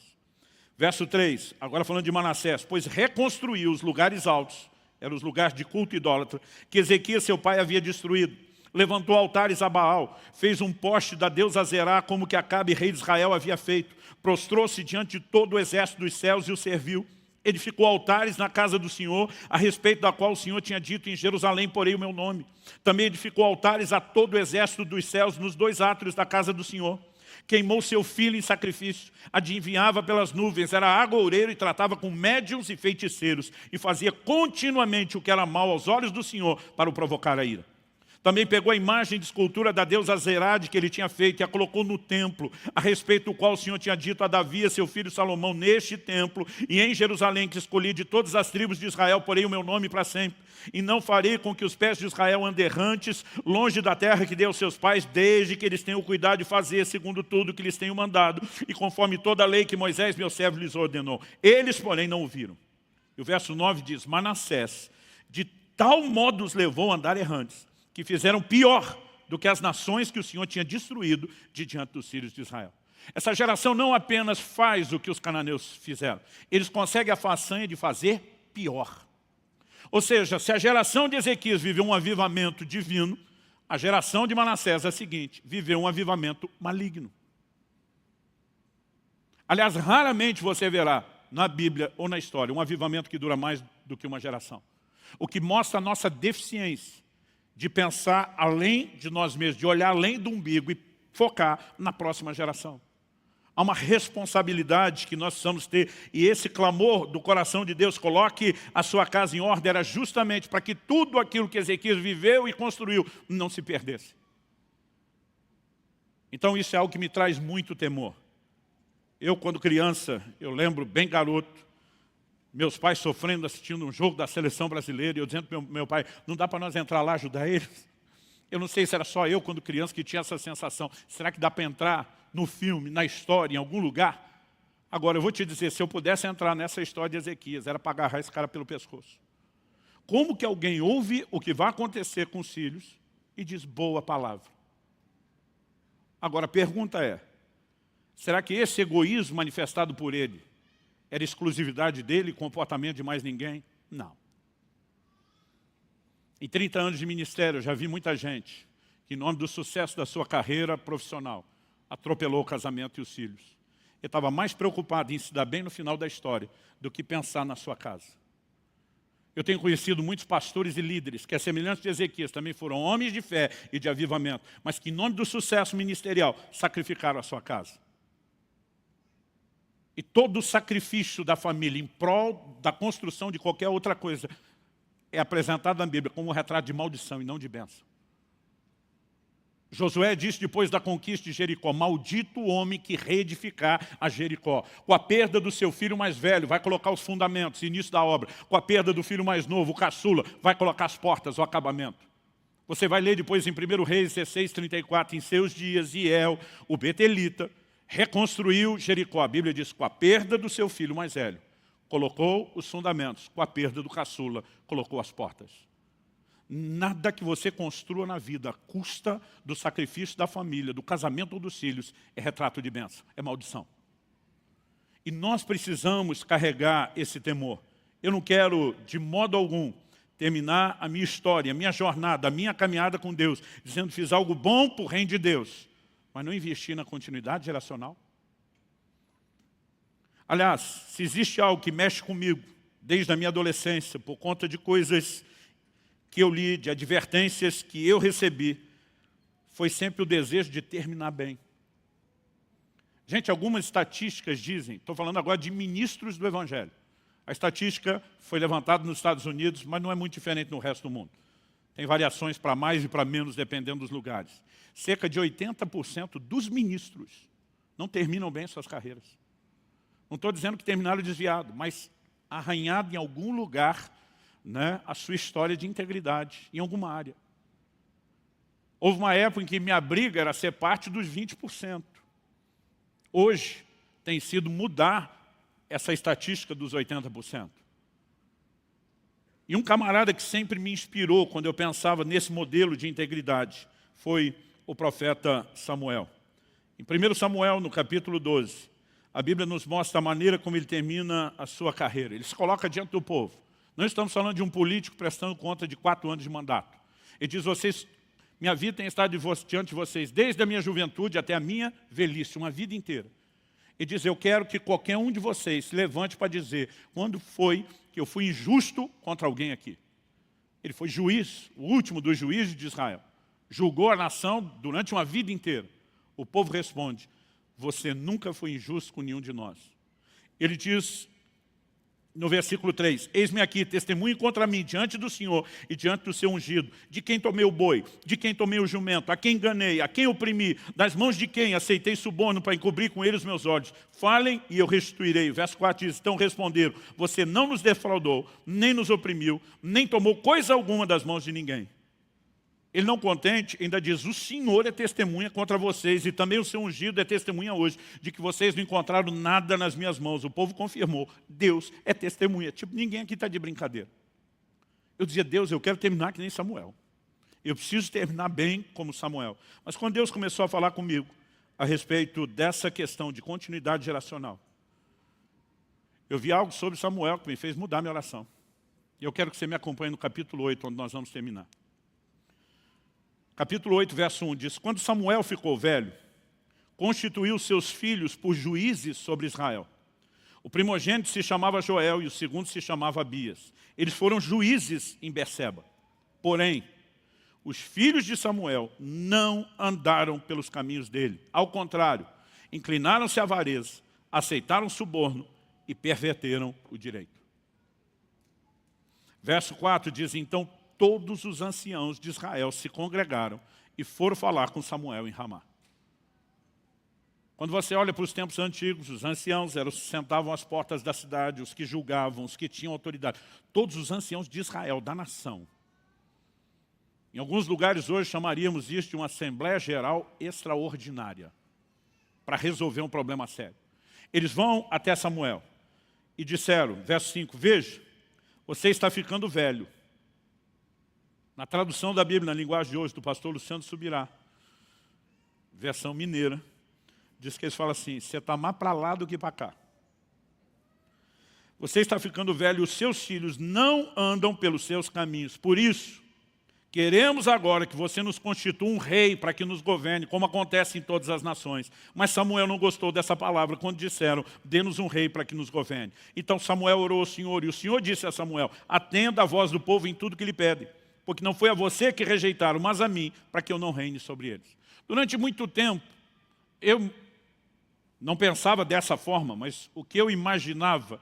Verso 3, agora falando de Manassés, pois reconstruiu os lugares altos, eram os lugares de culto idólatra, que Ezequias, seu pai, havia destruído. Levantou altares a Baal, fez um poste da deusa Zerá, como que Acabe, rei de Israel, havia feito. Prostrou-se diante de todo o exército dos céus e o serviu. Edificou altares na casa do Senhor, a respeito da qual o Senhor tinha dito, em Jerusalém porei o meu nome. Também edificou altares a todo o exército dos céus, nos 2 átrios da casa do Senhor. Queimou seu filho em sacrifício, adivinhava pelas nuvens, era agoureiro e tratava com médiuns e feiticeiros, e fazia continuamente o que era mal aos olhos do Senhor, para o provocar a ira. Também pegou a imagem de escultura da deusa Zerade que ele tinha feito e a colocou no templo, a respeito do qual o Senhor tinha dito a Davi, seu filho Salomão, neste templo e em Jerusalém, que escolhi de todas as tribos de Israel, porei o meu nome para sempre. E não farei com que os pés de Israel andem errantes, longe da terra que dei aos seus pais, desde que eles tenham cuidado de fazer segundo tudo que lhes tenho mandado, e conforme toda a lei que Moisés, meu servo, lhes ordenou. Eles, porém, não ouviram. E o verso 9 diz, Manassés, de tal modo os levou a andar errantes, que fizeram pior do que as nações que o Senhor tinha destruído de diante dos filhos de Israel. Essa geração não apenas faz o que os cananeus fizeram, eles conseguem a façanha de fazer pior. Ou seja, se a geração de Ezequias viveu um avivamento divino, a geração de Manassés, a seguinte, viveu um avivamento maligno. Aliás, raramente você verá na Bíblia ou na história um avivamento que dura mais do que uma geração. O que mostra a nossa deficiência de pensar além de nós mesmos, de olhar além do umbigo e focar na próxima geração. Há uma responsabilidade que nós precisamos ter, e esse clamor do coração de Deus, coloque a sua casa em ordem, era justamente para que tudo aquilo que Ezequias viveu e construiu não se perdesse. Então isso é algo que me traz muito temor. Eu, quando criança, eu lembro bem garoto, meus pais sofrendo, assistindo um jogo da seleção brasileira, e eu dizendo para meu pai, não dá para nós entrar lá ajudar eles? Eu não sei se era só eu, quando criança, que tinha essa sensação. Será que dá para entrar no filme, na história, em algum lugar? Agora, eu vou te dizer, se eu pudesse entrar nessa história de Ezequias, era para agarrar esse cara pelo pescoço. Como que alguém ouve o que vai acontecer com os filhos e diz boa palavra? Agora, a pergunta é, será que esse egoísmo manifestado por ele era exclusividade dele, comportamento de mais ninguém? Não. Em 30 anos de ministério, eu já vi muita gente que, em nome do sucesso da sua carreira profissional, atropelou o casamento e os filhos. Ele estava mais preocupado em se dar bem no final da história do que pensar na sua casa. Eu tenho conhecido muitos pastores e líderes que, a semelhança de Ezequias, também foram homens de fé e de avivamento, mas que, em nome do sucesso ministerial, sacrificaram a sua casa. E todo o sacrifício da família em prol da construção de qualquer outra coisa é apresentado na Bíblia como um retrato de maldição e não de bênção. Josué disse depois da conquista de Jericó, maldito o homem que reedificar a Jericó. Com a perda do seu filho mais velho, vai colocar os fundamentos, início da obra. Com a perda do filho mais novo, o caçula, vai colocar as portas, o acabamento. Você vai ler depois em 1 Reis 16:34, em seus dias, Iel, o betelita, reconstruiu Jericó. A Bíblia diz, com a perda do seu filho mais velho, colocou os fundamentos. Com a perda do caçula, colocou as portas. Nada que você construa na vida à custa do sacrifício da família, do casamento ou dos filhos, é retrato de bênção, é maldição. E nós precisamos carregar esse temor. Eu não quero, de modo algum, terminar a minha história, a minha jornada, a minha caminhada com Deus, dizendo que fiz algo bom para o reino de Deus, mas não investir na continuidade geracional. Aliás, se existe algo que mexe comigo, desde a minha adolescência, por conta de coisas que eu li, de advertências que eu recebi, foi sempre o desejo de terminar bem. Gente, algumas estatísticas dizem, estou falando agora de ministros do Evangelho. A estatística foi levantada nos Estados Unidos, mas não é muito diferente no resto do mundo. Tem variações para mais e para menos, dependendo dos lugares. Cerca de 80% dos ministros não terminam bem suas carreiras. Não estou dizendo que terminaram desviado, mas arranhado em algum lugar, né, a sua história de integridade, em alguma área. Houve uma época em que minha briga era ser parte dos 20%. Hoje tem sido mudar essa estatística dos 80%. E um camarada que sempre me inspirou quando eu pensava nesse modelo de integridade foi o profeta Samuel. Em 1 Samuel, no capítulo 12, a Bíblia nos mostra a maneira como ele termina a sua carreira. Ele se coloca diante do povo. Não estamos falando de um político prestando conta de 4 anos de mandato. Ele diz, minha vida tem estado diante de vocês desde a minha juventude até a minha velhice, uma vida inteira. Ele diz, eu quero que qualquer um de vocês se levante para dizer quando foi que eu fui injusto contra alguém aqui. Ele foi juiz, o último dos juízes de Israel. Julgou a nação durante uma vida inteira. O povo responde, você nunca foi injusto com nenhum de nós. Ele diz, no versículo 3, eis-me aqui, testemunhe contra mim, diante do Senhor e diante do seu ungido, de quem tomei o boi, de quem tomei o jumento, a quem enganei, a quem oprimi, das mãos de quem aceitei suborno para encobrir com ele os meus olhos. Falem e eu restituirei. Verso 4 diz, então responderam, você não nos defraudou, nem nos oprimiu, nem tomou coisa alguma das mãos de ninguém. Ele não contente, ainda diz, o Senhor é testemunha contra vocês e também o seu ungido é testemunha hoje de que vocês não encontraram nada nas minhas mãos. O povo confirmou, Deus é testemunha. Tipo, ninguém aqui está de brincadeira. Eu dizia, Deus, eu quero terminar que nem Samuel. Eu preciso terminar bem como Samuel. Mas quando Deus começou a falar comigo a respeito dessa questão de continuidade geracional, eu vi algo sobre Samuel que me fez mudar minha oração. E eu quero que você me acompanhe no capítulo 8, onde nós vamos terminar. Capítulo 8, verso 1 diz, quando Samuel ficou velho, constituiu seus filhos por juízes sobre Israel. O primogênito se chamava Joel e o segundo se chamava Abias. Eles foram juízes em Berseba. Porém, os filhos de Samuel não andaram pelos caminhos dele. Ao contrário, inclinaram-se à avareza, aceitaram suborno e perverteram o direito. Verso 4 diz, então, todos os anciãos de Israel se congregaram e foram falar com Samuel em Ramá. Quando você olha para os tempos antigos, os anciãos sentavam às portas da cidade, os que julgavam, os que tinham autoridade. Todos os anciãos de Israel, da nação. Em alguns lugares hoje chamaríamos isso de uma Assembleia Geral Extraordinária, para resolver um problema sério. Eles vão até Samuel e disseram, verso 5, veja, você está ficando velho. Na tradução da Bíblia, na linguagem de hoje, do pastor Luciano Subirá, versão mineira, diz que eles falam assim, você está mais para lá do que para cá. Você está ficando velho e os seus filhos não andam pelos seus caminhos. Por isso, queremos agora que você nos constitua um rei para que nos governe, como acontece em todas as nações. Mas Samuel não gostou dessa palavra quando disseram, dê-nos um rei para que nos governe. Então Samuel orou ao Senhor, e o Senhor disse a Samuel, atenda a voz do povo em tudo que lhe pede, porque não foi a você que rejeitaram, mas a mim, para que eu não reine sobre eles. Durante muito tempo, eu não pensava dessa forma, mas o que eu imaginava,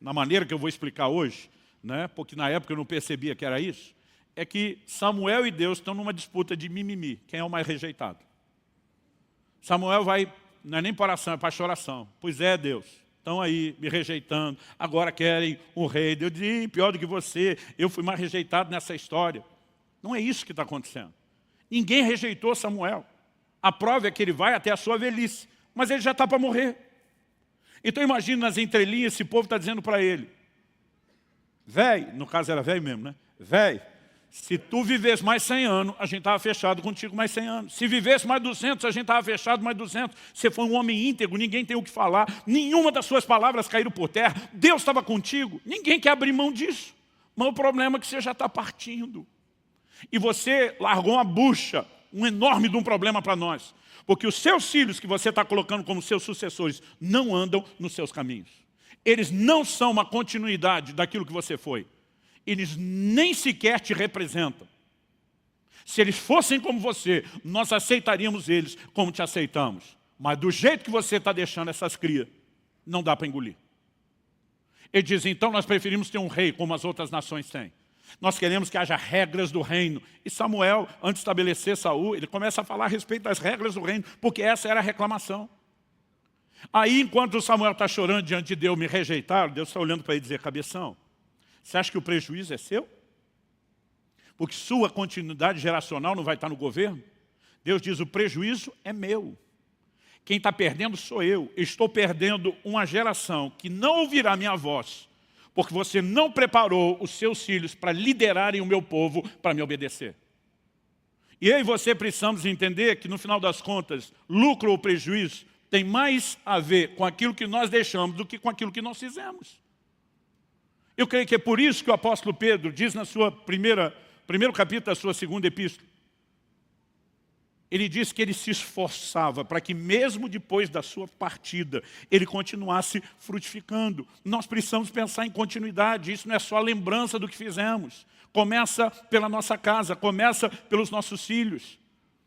na maneira que eu vou explicar hoje, né, porque na época eu não percebia que era isso, é que Samuel e Deus estão numa disputa de mimimi, quem é o mais rejeitado. Samuel vai, não é nem para oração, é para choração. Pois é, Deus, estão aí me rejeitando, agora querem um rei. Deus diz, pior do que você, eu fui mais rejeitado nessa história. Não é isso que está acontecendo. Ninguém rejeitou Samuel. A prova é que ele vai até a sua velhice, mas ele já está para morrer. Então imagina nas entrelinhas, esse povo está dizendo para ele, véi, no caso era velho mesmo, né? Véi, se tu vivesse mais 100 anos, a gente estava fechado contigo mais 100 anos. Se vivesse mais 200, a gente estava fechado mais 200. Você foi um homem íntegro, ninguém tem o que falar. Nenhuma das suas palavras caíram por terra. Deus estava contigo. Ninguém quer abrir mão disso. Mas o problema é que você já está partindo. E você largou uma bucha, um enorme de um problema para nós. Porque os seus filhos que você está colocando como seus sucessores não andam nos seus caminhos. Eles não são uma continuidade daquilo que você foi. Eles nem sequer te representam. Se eles fossem como você, nós aceitaríamos eles como te aceitamos. Mas do jeito que você está deixando essas crias, não dá para engolir. Ele diz, então nós preferimos ter um rei como as outras nações têm. Nós queremos que haja regras do reino. E Samuel, antes de estabelecer Saul, ele começa a falar a respeito das regras do reino, porque essa era a reclamação. Aí, enquanto Samuel está chorando diante de Deus, me rejeitaram, Deus está olhando para ele e dizer, cabeção, você acha que o prejuízo é seu? Porque sua continuidade geracional não vai estar no governo? Deus diz, o prejuízo é meu. Quem está perdendo sou eu. Estou perdendo uma geração que não ouvirá minha voz, porque você não preparou os seus filhos para liderarem o meu povo para me obedecer. E eu e você precisamos entender que, no final das contas, lucro ou prejuízo tem mais a ver com aquilo que nós deixamos do que com aquilo que nós fizemos. Eu creio que é por isso que o apóstolo Pedro diz na sua primeiro capítulo da sua segunda epístola, ele diz que ele se esforçava para que mesmo depois da sua partida, ele continuasse frutificando. Nós precisamos pensar em continuidade, isso não é só lembrança do que fizemos. Começa pela nossa casa, começa pelos nossos filhos.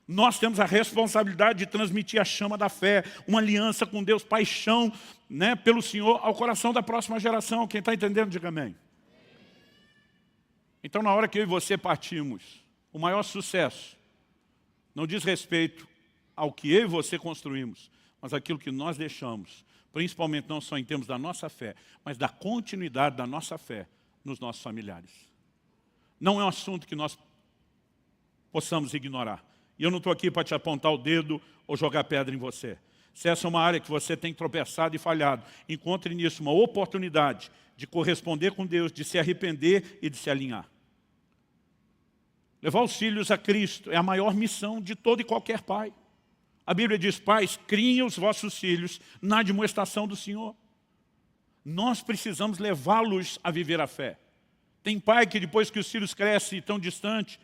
Nós temos a responsabilidade de transmitir a chama da fé, uma aliança com Deus, paixão, né, pelo Senhor ao coração da próxima geração. Quem está entendendo, diga amém. Então, na hora que eu e você partimos, o maior sucesso não diz respeito ao que eu e você construímos, mas aquilo que nós deixamos, principalmente não só em termos da nossa fé, mas da continuidade da nossa fé nos nossos familiares. Não é um assunto que nós possamos ignorar. E eu não estou aqui para te apontar o dedo ou jogar pedra em você. Se essa é uma área que você tem tropeçado e falhado, encontre nisso uma oportunidade de corresponder com Deus, de se arrepender e de se alinhar. Levar os filhos a Cristo é a maior missão de todo e qualquer pai. A Bíblia diz, pais, criem os vossos filhos na admoestação do Senhor. Nós precisamos levá-los a viver a fé. Tem pai que depois que os filhos crescem e estão distantes,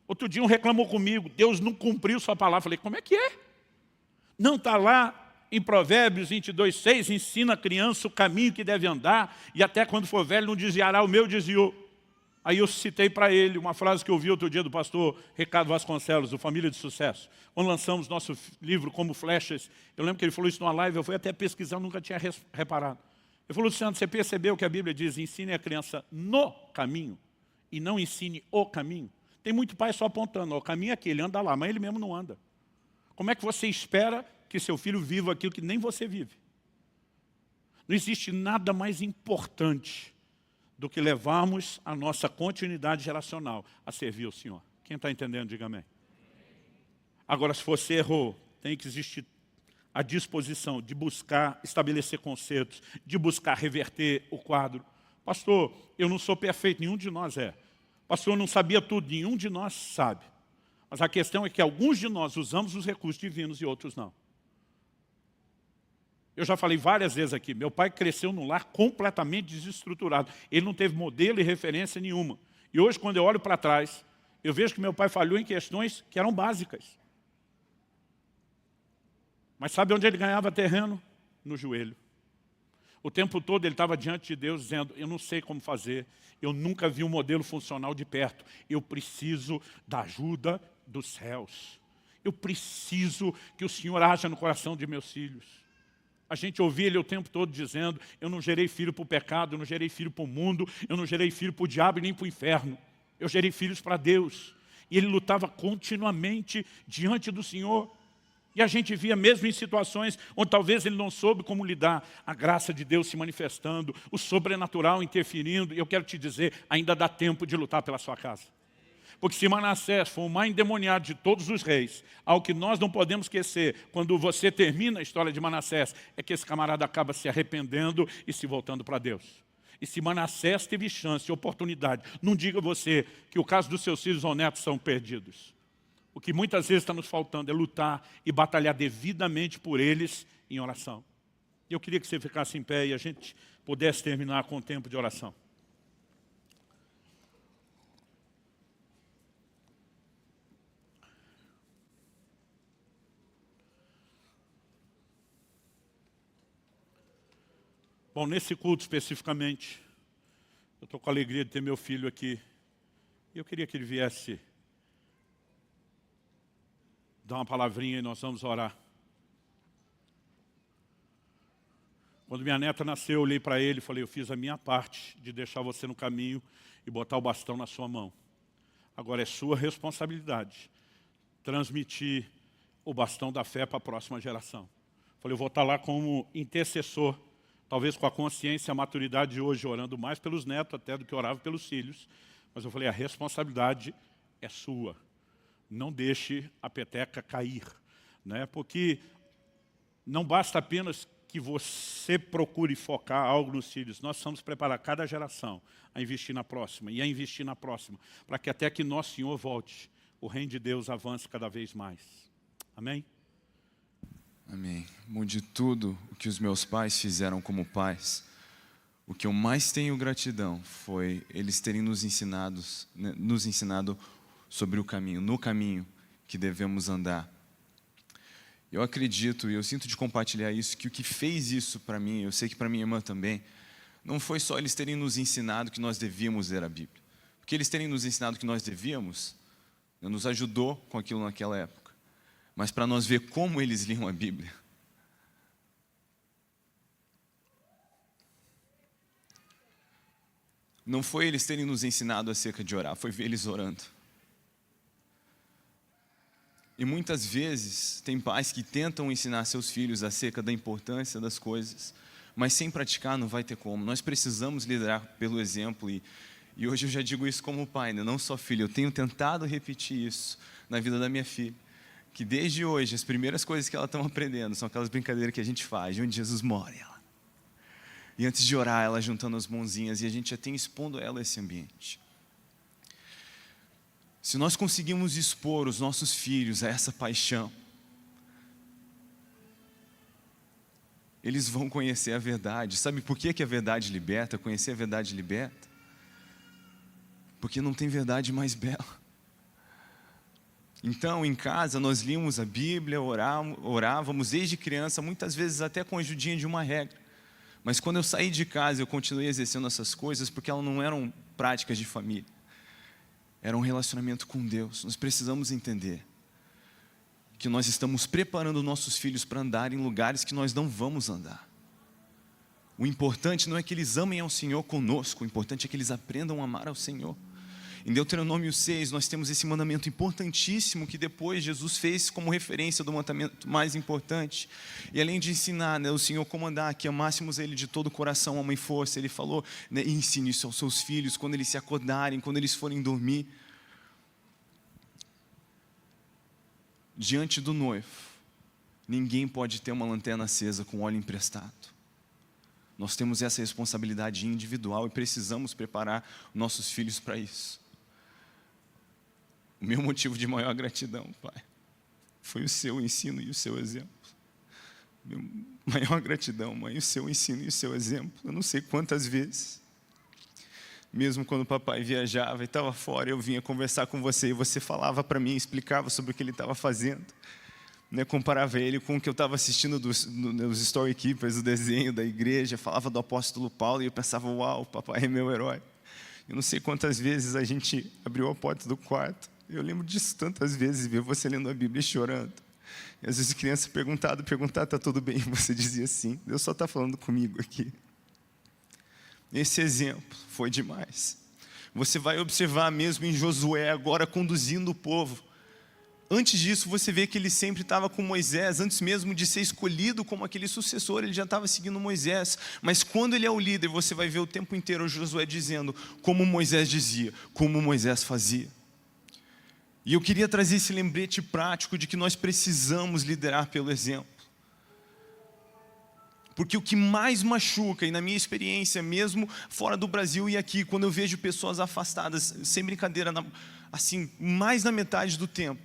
outro dia um reclamou comigo, Deus não cumpriu sua palavra. Falei, como é que é? Não está lá em Provérbios 22:6, ensina a criança o caminho que deve andar, e até quando for velho não desviará, o meu desviou. Aí eu citei para ele uma frase que eu ouvi outro dia do pastor Ricardo Vasconcelos, do Família de Sucesso. Quando lançamos nosso livro Como Flechas, eu lembro que ele falou isso numa live, eu fui até pesquisar, nunca tinha reparado. Ele falou, Luciano, você percebeu que a Bíblia diz, ensine a criança no caminho, e não ensine o caminho? Tem muito pai só apontando, o caminho é aquele, ele anda lá, mas ele mesmo não anda. Como é que você espera que seu filho viva aquilo que nem você vive? Não existe nada mais importante do que levarmos a nossa continuidade geracional a servir ao Senhor. Quem está entendendo, diga amém. Agora, se você errou, tem que existir a disposição de buscar estabelecer consertos, de buscar reverter o quadro. Pastor, eu não sou perfeito, nenhum de nós é. Pastor, eu não sabia tudo, nenhum de nós sabe. Mas a questão é que alguns de nós usamos os recursos divinos e outros não. Eu já falei várias vezes aqui, meu pai cresceu num lar completamente desestruturado. Ele não teve modelo e referência nenhuma. E hoje, quando eu olho para trás, eu vejo que meu pai falhou em questões que eram básicas. Mas sabe onde ele ganhava terreno? No joelho. O tempo todo ele estava diante de Deus dizendo, eu não sei como fazer, eu nunca vi um modelo funcional de perto, eu preciso da ajuda dos céus. Eu preciso que o Senhor haja no coração de meus filhos. A gente ouvia ele o tempo todo dizendo, eu não gerei filho para o pecado, eu não gerei filho para o mundo, eu não gerei filho para o diabo e nem para o inferno. Eu gerei filhos para Deus. E ele lutava continuamente diante do Senhor. E a gente via mesmo em situações onde talvez ele não soube como lidar, a graça de Deus se manifestando, o sobrenatural interferindo. E eu quero te dizer, ainda dá tempo de lutar pela sua casa. Porque se Manassés foi o mais endemoniado de todos os reis, algo que nós não podemos esquecer, quando você termina a história de Manassés, é que esse camarada acaba se arrependendo e se voltando para Deus. E se Manassés teve chance e oportunidade, não diga você que o caso dos seus filhos ou netos são perdidos. O que muitas vezes está nos faltando é lutar e batalhar devidamente por eles em oração. E eu queria que você ficasse em pé e a gente pudesse terminar com o tempo de oração. Bom, nesse culto especificamente, eu estou com a alegria de ter meu filho aqui. E eu queria que ele viesse dar uma palavrinha e nós vamos orar. Quando minha neta nasceu, eu olhei para ele e falei, eu fiz a minha parte de deixar você no caminho e botar o bastão na sua mão. Agora é sua responsabilidade transmitir o bastão da fé para a próxima geração. Falei, eu vou estar lá como intercessor, talvez com a consciência e a maturidade de hoje, orando mais pelos netos até do que orava pelos filhos. Mas eu falei, a responsabilidade é sua. Não deixe a peteca cair. Né? Porque não basta apenas que você procure focar algo nos filhos. Nós precisamos preparar cada geração a investir na próxima e a investir na próxima, para que até que nosso Senhor volte, o reino de Deus avance cada vez mais. Amém? Amém. Bom, de tudo o que os meus pais fizeram como pais, o que eu mais tenho gratidão foi eles terem nos ensinado sobre o caminho, no caminho que devemos andar. Eu acredito e eu sinto de compartilhar isso, que o que fez isso para mim, eu sei que para minha irmã também, não foi só eles terem nos ensinado que nós devíamos ler a Bíblia. Porque eles terem nos ensinado que nós devíamos, nos ajudou com aquilo naquela época. Mas para nós ver como eles liam a Bíblia. Não foi eles terem nos ensinado acerca de orar, foi ver eles orando. E muitas vezes tem pais que tentam ensinar seus filhos acerca da importância das coisas, mas sem praticar não vai ter como. Nós precisamos liderar pelo exemplo e hoje eu já digo isso como pai, né? Não só filho, eu tenho tentado repetir isso na vida da minha filha. Que desde hoje, as primeiras coisas que ela está aprendendo são aquelas brincadeiras que a gente faz, de onde Jesus mora. E antes de orar, ela juntando as mãozinhas, e a gente já tem expondo ela esse ambiente. Se nós conseguimos expor os nossos filhos a essa paixão, eles vão conhecer a verdade. Sabe por que a verdade liberta? Conhecer a verdade liberta? Porque não tem verdade mais bela. Então, em casa, nós líamos a Bíblia, orávamos desde criança, muitas vezes até com a ajudinha de uma regra. Mas quando eu saí de casa, eu continuei exercendo essas coisas porque elas não eram práticas de família. Era um relacionamento com Deus. Nós precisamos entender que nós estamos preparando nossos filhos para andar em lugares que nós não vamos andar. O importante não é que eles amem ao Senhor conosco, o importante é que eles aprendam a amar ao Senhor. Em Deuteronômio 6, nós temos esse mandamento importantíssimo que depois Jesus fez como referência do mandamento mais importante. E além de ensinar, né, o Senhor como andar, que amássemos Ele de todo o coração, alma e força, Ele falou, né, ensine isso aos seus filhos, quando eles se acordarem, quando eles forem dormir. Diante do noivo, ninguém pode ter uma lanterna acesa com óleo emprestado. Nós temos essa responsabilidade individual e precisamos preparar nossos filhos para isso. O meu motivo de maior gratidão, Pai, foi o seu ensino e o seu exemplo. Meu maior gratidão, Mãe, o seu ensino e o seu exemplo. Eu não sei quantas vezes, mesmo quando o papai viajava e estava fora, eu vinha conversar com você e você falava para mim, explicava sobre o que ele estava fazendo. Comparava ele com o que eu estava assistindo nos Storykeepers, o desenho da igreja, falava do apóstolo Paulo e eu pensava, uau, papai é meu herói. Eu não sei quantas vezes a gente abriu a porta do quarto, eu lembro disso tantas vezes, ver você lendo a Bíblia e chorando. E às vezes criança perguntar, está tudo bem? E você dizia sim, Deus só está falando comigo aqui. Esse exemplo foi demais. Você vai observar mesmo em Josué, agora conduzindo o povo. Antes disso, você vê que ele sempre estava com Moisés, antes mesmo de ser escolhido como aquele sucessor, ele já estava seguindo Moisés. Mas quando ele é o líder, você vai ver o tempo inteiro Josué dizendo como Moisés dizia, como Moisés fazia. E eu queria trazer esse lembrete prático de que nós precisamos liderar pelo exemplo. Porque o que mais machuca, e na minha experiência, mesmo fora do Brasil e aqui, quando eu vejo pessoas afastadas, sem brincadeira, assim, mais da metade do tempo,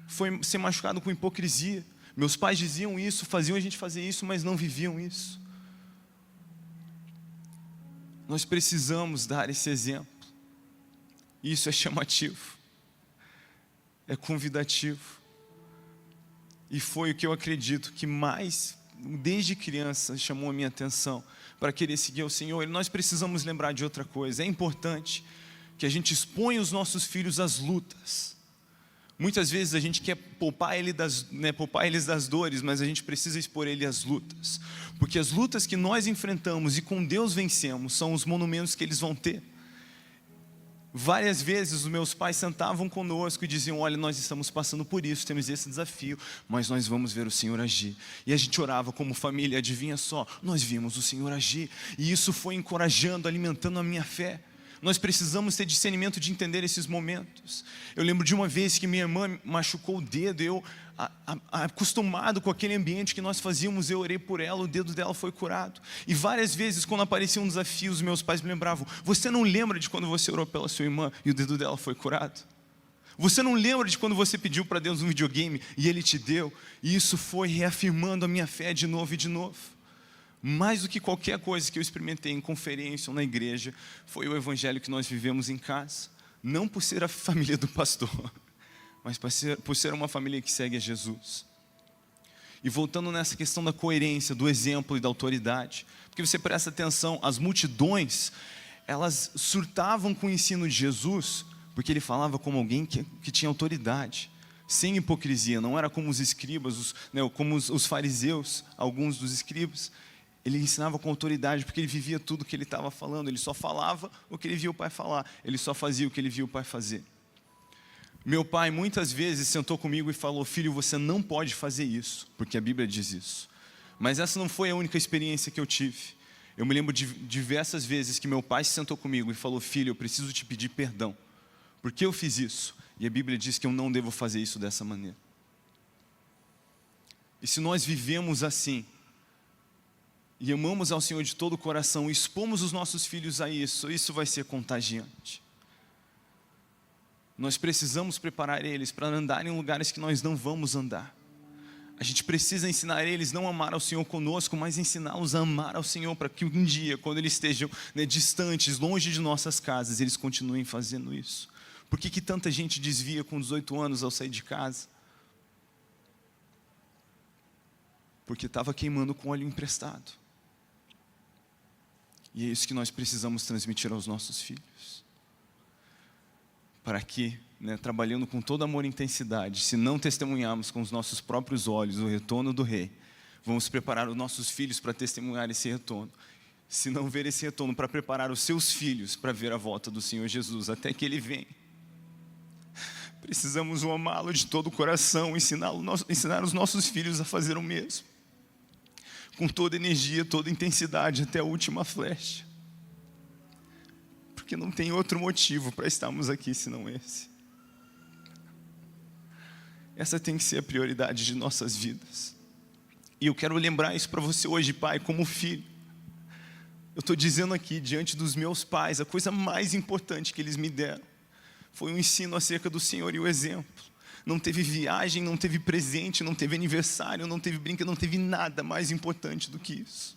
foi ser machucado com hipocrisia. Meus pais diziam isso, faziam a gente fazer isso, mas não viviam isso. Nós precisamos dar esse exemplo. Isso é chamativo, é convidativo. E foi o que eu acredito que mais, desde criança, chamou a minha atenção para querer seguir ao Senhor. E nós precisamos lembrar de outra coisa. É importante que a gente exponha os nossos filhos às lutas. Muitas vezes a gente quer poupar eles das dores, mas a gente precisa expor ele às lutas. Porque as lutas que nós enfrentamos e com Deus vencemos são os monumentos que eles vão ter. Várias vezes os meus pais sentavam conosco e diziam, olha, nós estamos passando por isso, temos esse desafio, mas nós vamos ver o Senhor agir. E a gente orava como família, adivinha só, nós vimos o Senhor agir. E isso foi encorajando, alimentando a minha fé. Nós precisamos ter discernimento de entender esses momentos. Eu lembro de uma vez que minha irmã machucou o dedo, eu, acostumado com aquele ambiente que nós fazíamos, eu orei por ela, o dedo dela foi curado. E várias vezes, quando aparecia um desafio, os meus pais me lembravam, você não lembra de quando você orou pela sua irmã e o dedo dela foi curado? Você não lembra de quando você pediu para Deus um videogame e Ele te deu? E isso foi reafirmando a minha fé de novo e de novo. Mais do que qualquer coisa que eu experimentei em conferência ou na igreja, foi o evangelho que nós vivemos em casa. Não por ser a família do pastor, mas por ser uma família que segue a Jesus. E voltando nessa questão da coerência, do exemplo e da autoridade, porque você presta atenção, as multidões, elas surtavam com o ensino de Jesus, porque ele falava como alguém que tinha autoridade, sem hipocrisia, não era como os escribas, como os fariseus, alguns dos escribas. Ele ensinava com autoridade, porque ele vivia tudo o que ele estava falando. Ele só falava o que ele via o pai falar. Ele só fazia o que ele via o pai fazer. Meu pai muitas vezes sentou comigo e falou, filho, você não pode fazer isso, porque a Bíblia diz isso. Mas essa não foi a única experiência que eu tive. Eu me lembro de diversas vezes que meu pai se sentou comigo e falou, filho, eu preciso te pedir perdão. Por que eu fiz isso? E a Bíblia diz que eu não devo fazer isso dessa maneira. E se nós vivemos assim, e amamos ao Senhor de todo o coração, e expomos os nossos filhos a isso, isso vai ser contagiante. Nós precisamos preparar eles para andar em lugares que nós não vamos andar. A gente precisa ensinar eles não a amar ao Senhor conosco, mas ensiná-los a amar ao Senhor, para que um dia, quando eles estejam distantes, longe de nossas casas, eles continuem fazendo isso. Por que tanta gente desvia com 18 anos ao sair de casa? Porque estava queimando com óleo emprestado. E é isso que nós precisamos transmitir aos nossos filhos. Para que, trabalhando com todo amor e intensidade, se não testemunharmos com os nossos próprios olhos o retorno do Rei, vamos preparar os nossos filhos para testemunhar esse retorno. Se não ver esse retorno, para preparar os seus filhos para ver a volta do Senhor Jesus, até que Ele venha. Precisamos amá-lo de todo o coração, ensinar os nossos filhos a fazer o mesmo. Com toda energia, toda intensidade, até a última flecha. Porque não tem outro motivo para estarmos aqui senão esse. Essa tem que ser a prioridade de nossas vidas. E eu quero lembrar isso para você hoje, pai, como filho. Eu estou dizendo aqui, diante dos meus pais, a coisa mais importante que eles me deram Foi um ensino acerca do Senhor e o exemplo. Não teve viagem, não teve presente, não teve aniversário, não teve brinquedo, não teve nada mais importante do que isso.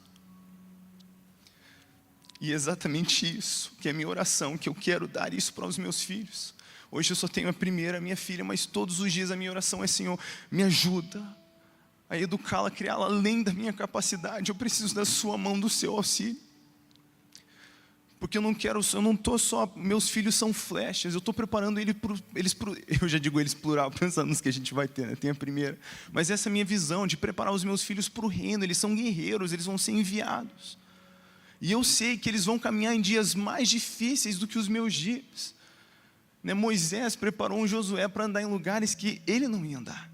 E é exatamente isso que é a minha oração, que eu quero dar isso para os meus filhos. Hoje eu só tenho a primeira, a minha filha, mas todos os dias a minha oração é: Senhor, me ajuda a educá-la, criá-la além da minha capacidade. Eu preciso da sua mão, do seu auxílio. Porque eu não estou só, meus filhos são flechas, eu estou preparando eles, eu já digo eles plural, pensando nos que a gente vai ter, né? Tem a primeira. Mas essa é a minha visão, de preparar os meus filhos para o reino. Eles são guerreiros, eles vão ser enviados. E eu sei que eles vão caminhar em dias mais difíceis do que os meus dias. Né? Moisés preparou um Josué para andar em lugares que ele não ia andar.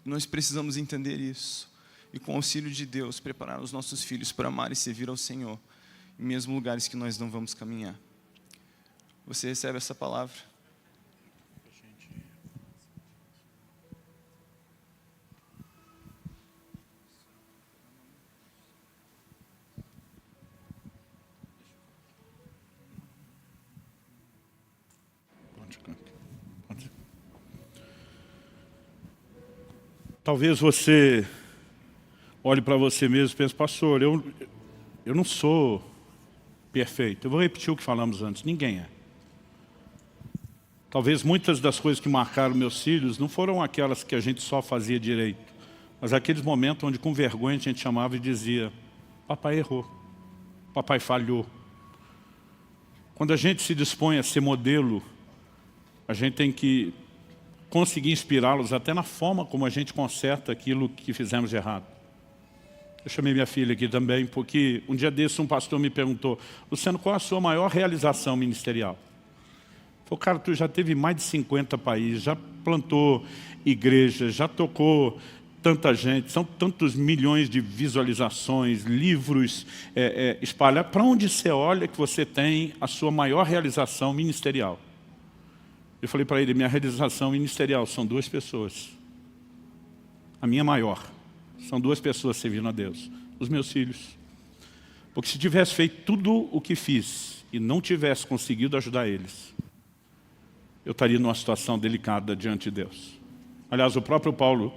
Nós precisamos entender isso. E com o auxílio de Deus, preparar os nossos filhos para amar e servir ao Senhor, em mesmo lugares que nós não vamos caminhar. Você recebe essa palavra? Talvez você olhe para você mesmo e pense: pastor, eu não sou perfeito. Eu vou repetir o que falamos antes: ninguém é. Talvez muitas das coisas que marcaram meus filhos não foram aquelas que a gente só fazia direito, mas aqueles momentos onde com vergonha a gente chamava e dizia: papai errou, papai falhou. Quando a gente se dispõe a ser modelo, a gente tem que conseguir inspirá-los até na forma como a gente conserta aquilo que fizemos de errado. Eu chamei minha filha aqui também, porque um dia desse um pastor me perguntou: Luciano, qual a sua maior realização ministerial? Eu falei: cara, tu já teve mais de 50 países, já plantou igrejas, já tocou tanta gente, são tantos milhões de visualizações, livros espalhados. Para onde você olha que você tem a sua maior realização ministerial? Eu falei para ele: minha realização ministerial são 2 pessoas. A minha maior são 2 pessoas servindo a Deus, os meus filhos. Porque se tivesse feito tudo o que fiz e não tivesse conseguido ajudar eles, eu estaria numa situação delicada diante de Deus. Aliás, o próprio Paulo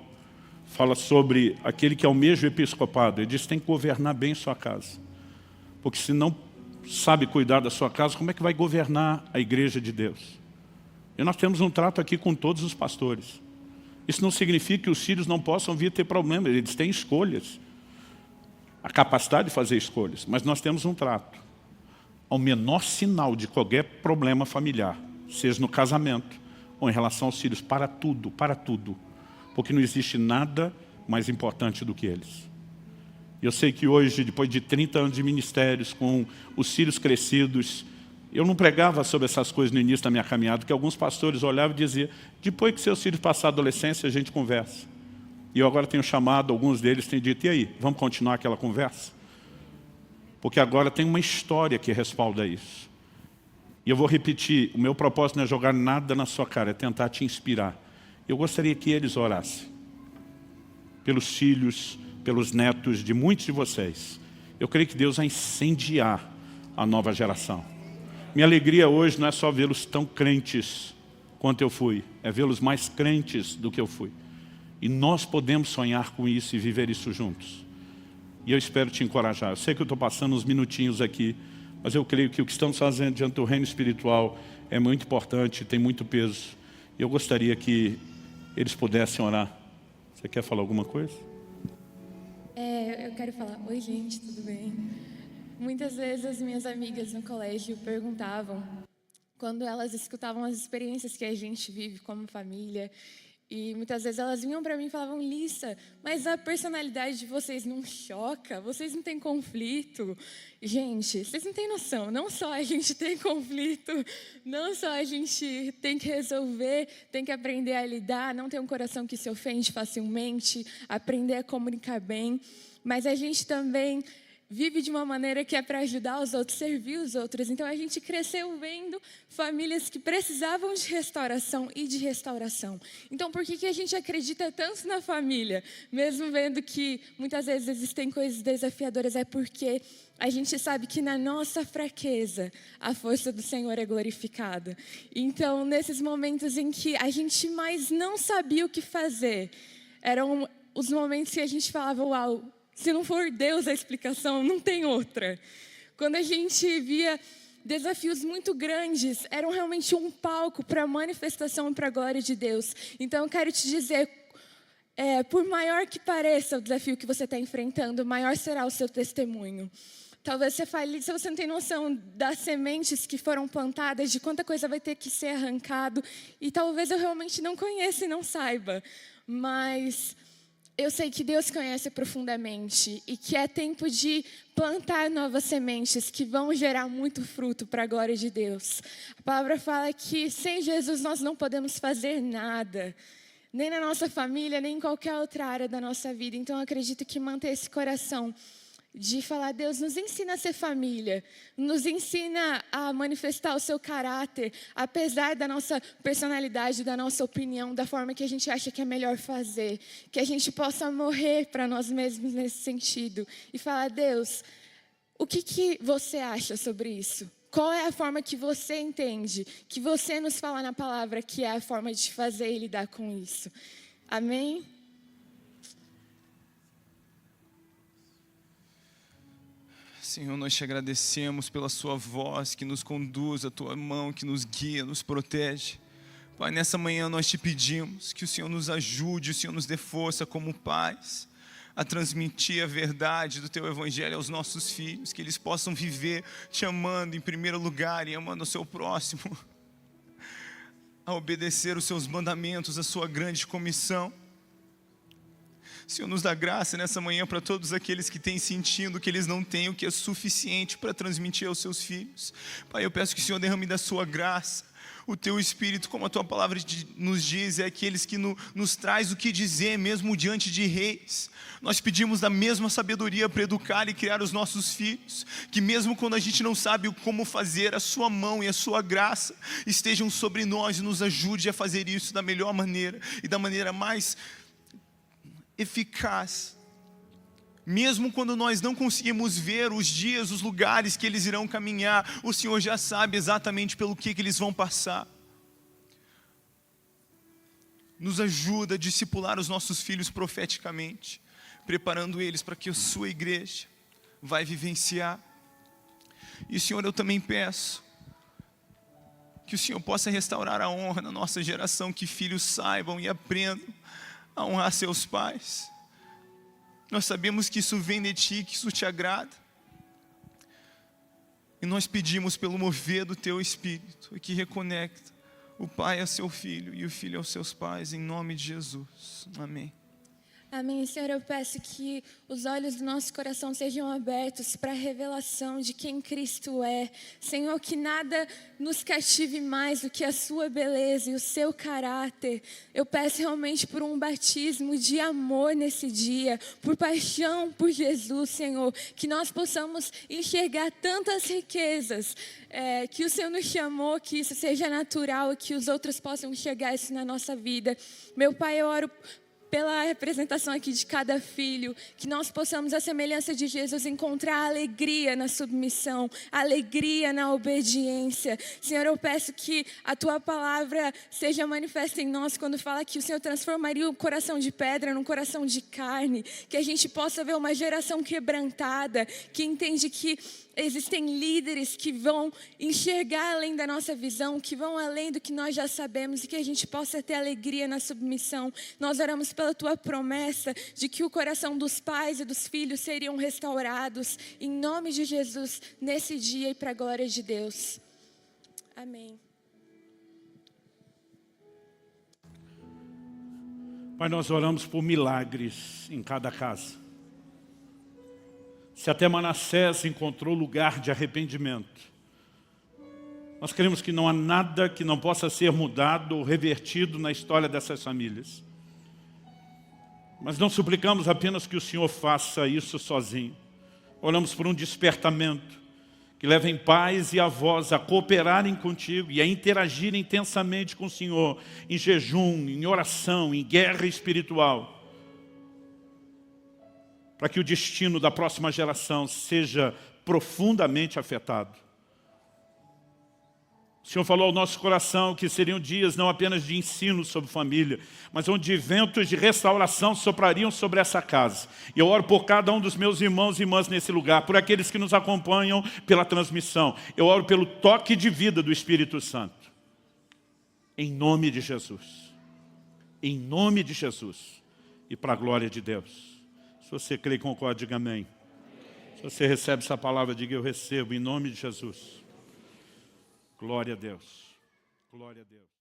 fala sobre aquele que almeja o episcopado. Ele diz: tem que governar bem sua casa. Porque se não sabe cuidar da sua casa, como é que vai governar a igreja de Deus? E nós temos um trato aqui com todos os pastores. Isso não significa que os filhos não possam vir ter problemas. Eles têm escolhas, a capacidade de fazer escolhas. Mas nós temos um trato. Ao menor sinal de qualquer problema familiar, seja no casamento ou em relação aos filhos, para tudo. Porque não existe nada mais importante do que eles. E eu sei que hoje, depois de 30 anos de ministérios, com os filhos crescidos, eu não pregava sobre essas coisas no início da minha caminhada, porque alguns pastores olhavam e diziam: depois que seus filhos passarem a adolescência, a gente conversa. E eu agora tenho chamado, alguns deles têm dito: e aí, vamos continuar aquela conversa? Porque agora tem uma história que respalda isso. E eu vou repetir: o meu propósito não é jogar nada na sua cara, é tentar te inspirar. Eu gostaria que eles orassem pelos filhos, pelos netos de muitos de vocês. Eu creio que Deus vai incendiar a nova geração. Minha alegria hoje não é só vê-los tão crentes quanto eu fui, é vê-los mais crentes do que eu fui. E nós podemos sonhar com isso e viver isso juntos. E eu espero te encorajar. Eu sei que eu estou passando uns minutinhos aqui, mas eu creio que o que estamos fazendo diante do reino espiritual é muito importante, tem muito peso. E eu gostaria que eles pudessem orar. Você quer falar alguma coisa? Eu quero falar: oi gente, tudo bem? Muitas vezes as minhas amigas no colégio perguntavam, quando elas escutavam as experiências que a gente vive como família, e muitas vezes elas vinham para mim e falavam: Lissa, mas a personalidade de vocês não choca? Vocês não têm conflito? Gente, vocês não têm noção, não só a gente tem conflito, não só a gente tem que resolver, tem que aprender a lidar, não ter um coração que se ofende facilmente, aprender a comunicar bem, mas a gente também vive de uma maneira que é para ajudar os outros, servir os outros. Então a gente cresceu vendo famílias que precisavam de restauração e de restauração. Então por que a gente acredita tanto na família? Mesmo vendo que muitas vezes existem coisas desafiadoras, é porque a gente sabe que na nossa fraqueza a força do Senhor é glorificada. Então nesses momentos em que a gente mais não sabia o que fazer, eram os momentos que a gente falava, uau, se não for Deus a explicação, não tem outra. Quando a gente via desafios muito grandes, eram realmente um palco para a manifestação e para a glória de Deus. Então eu quero te dizer, por maior que pareça o desafio que você está enfrentando, maior será o seu testemunho. Talvez você fale, se você não tem noção das sementes que foram plantadas, de quanta coisa vai ter que ser arrancado, e talvez eu realmente não conheça e não saiba, mas eu sei que Deus conhece profundamente e que é tempo de plantar novas sementes que vão gerar muito fruto para a glória de Deus. A palavra fala que sem Jesus nós não podemos fazer nada, nem na nossa família, nem em qualquer outra área da nossa vida. Então eu acredito que manter esse coração de falar, Deus, nos ensina a ser família, nos ensina a manifestar o seu caráter, apesar da nossa personalidade, da nossa opinião, da forma que a gente acha que é melhor fazer, que a gente possa morrer para nós mesmos nesse sentido e falar, Deus, o que você acha sobre isso? Qual é a forma que você entende, que você nos fala na palavra que é a forma de fazer e lidar com isso? Amém? Senhor, nós te agradecemos pela sua voz que nos conduz, a tua mão que nos guia, nos protege. Pai, nessa manhã nós te pedimos que o Senhor nos ajude, o Senhor nos dê força como pais, a transmitir a verdade do teu evangelho aos nossos filhos, que eles possam viver te amando em primeiro lugar e amando o seu próximo, a obedecer os seus mandamentos, a sua grande comissão. Senhor, nos dá graça nessa manhã para todos aqueles que têm sentido que eles não têm o que é suficiente para transmitir aos seus filhos. Pai, eu peço que o Senhor derrame da sua graça, o teu Espírito, como a tua palavra nos diz, é aqueles que nos traz o que dizer, mesmo diante de reis. Nós pedimos da mesma sabedoria para educar e criar os nossos filhos, que mesmo quando a gente não sabe como fazer, a sua mão e a sua graça estejam sobre nós e nos ajude a fazer isso da melhor maneira e da maneira mais eficaz, mesmo quando nós não conseguimos ver os dias, os lugares que eles irão caminhar, o Senhor já sabe exatamente pelo que eles vão passar. Nos ajuda a discipular os nossos filhos profeticamente, preparando eles para que a sua igreja vai vivenciar. E Senhor, eu também peço que o Senhor possa restaurar a honra na nossa geração, que filhos saibam e aprendam a honrar seus pais. Nós sabemos que isso vem de ti, que isso te agrada. E nós pedimos pelo mover do teu Espírito, que reconecta o pai a seu filho e o filho aos seus pais, em nome de Jesus. Amém. Amém. Senhor, eu peço que os olhos do nosso coração sejam abertos para a revelação de quem Cristo é. Senhor, que nada nos cative mais do que a sua beleza e o seu caráter. Eu peço realmente por um batismo de amor nesse dia, por paixão por Jesus, Senhor, que nós possamos enxergar tantas riquezas, que o Senhor nos chamou, que isso seja natural e que os outros possam enxergar isso na nossa vida. Meu Pai, eu oro pela representação aqui de cada filho, que nós possamos, à semelhança de Jesus, encontrar alegria na submissão, alegria na obediência. Senhor, eu peço que a Tua palavra seja manifesta em nós quando fala que o Senhor transformaria o coração de pedra num coração de carne, que a gente possa ver uma geração quebrantada, que entende que existem líderes que vão enxergar além da nossa visão, que vão além do que nós já sabemos e que a gente possa ter alegria na submissão. Nós oramos pela Tua promessa de que o coração dos pais e dos filhos seriam restaurados em nome de Jesus nesse dia e para a glória de Deus. Amém. Pai, nós oramos por milagres em cada casa. Se até Manassés encontrou lugar de arrependimento, nós queremos que não há nada que não possa ser mudado ou revertido na história dessas famílias. Mas não suplicamos apenas que o Senhor faça isso sozinho, Oramos por um despertamento que levem pais e avós a cooperarem contigo e a interagir intensamente com o Senhor, em jejum, em oração, em guerra espiritual, para que o destino da próxima geração seja profundamente afetado. O Senhor falou ao nosso coração que seriam dias não apenas de ensino sobre família, mas onde ventos de restauração soprariam sobre essa casa. E eu oro por cada um dos meus irmãos e irmãs nesse lugar, por aqueles que nos acompanham pela transmissão. Eu oro pelo toque de vida do Espírito Santo. Em nome de Jesus. Em nome de Jesus. E para a glória de Deus. Se você crê e concorda, diga amém. Se você recebe essa palavra, diga eu recebo, em nome de Jesus. Glória a Deus. Glória a Deus.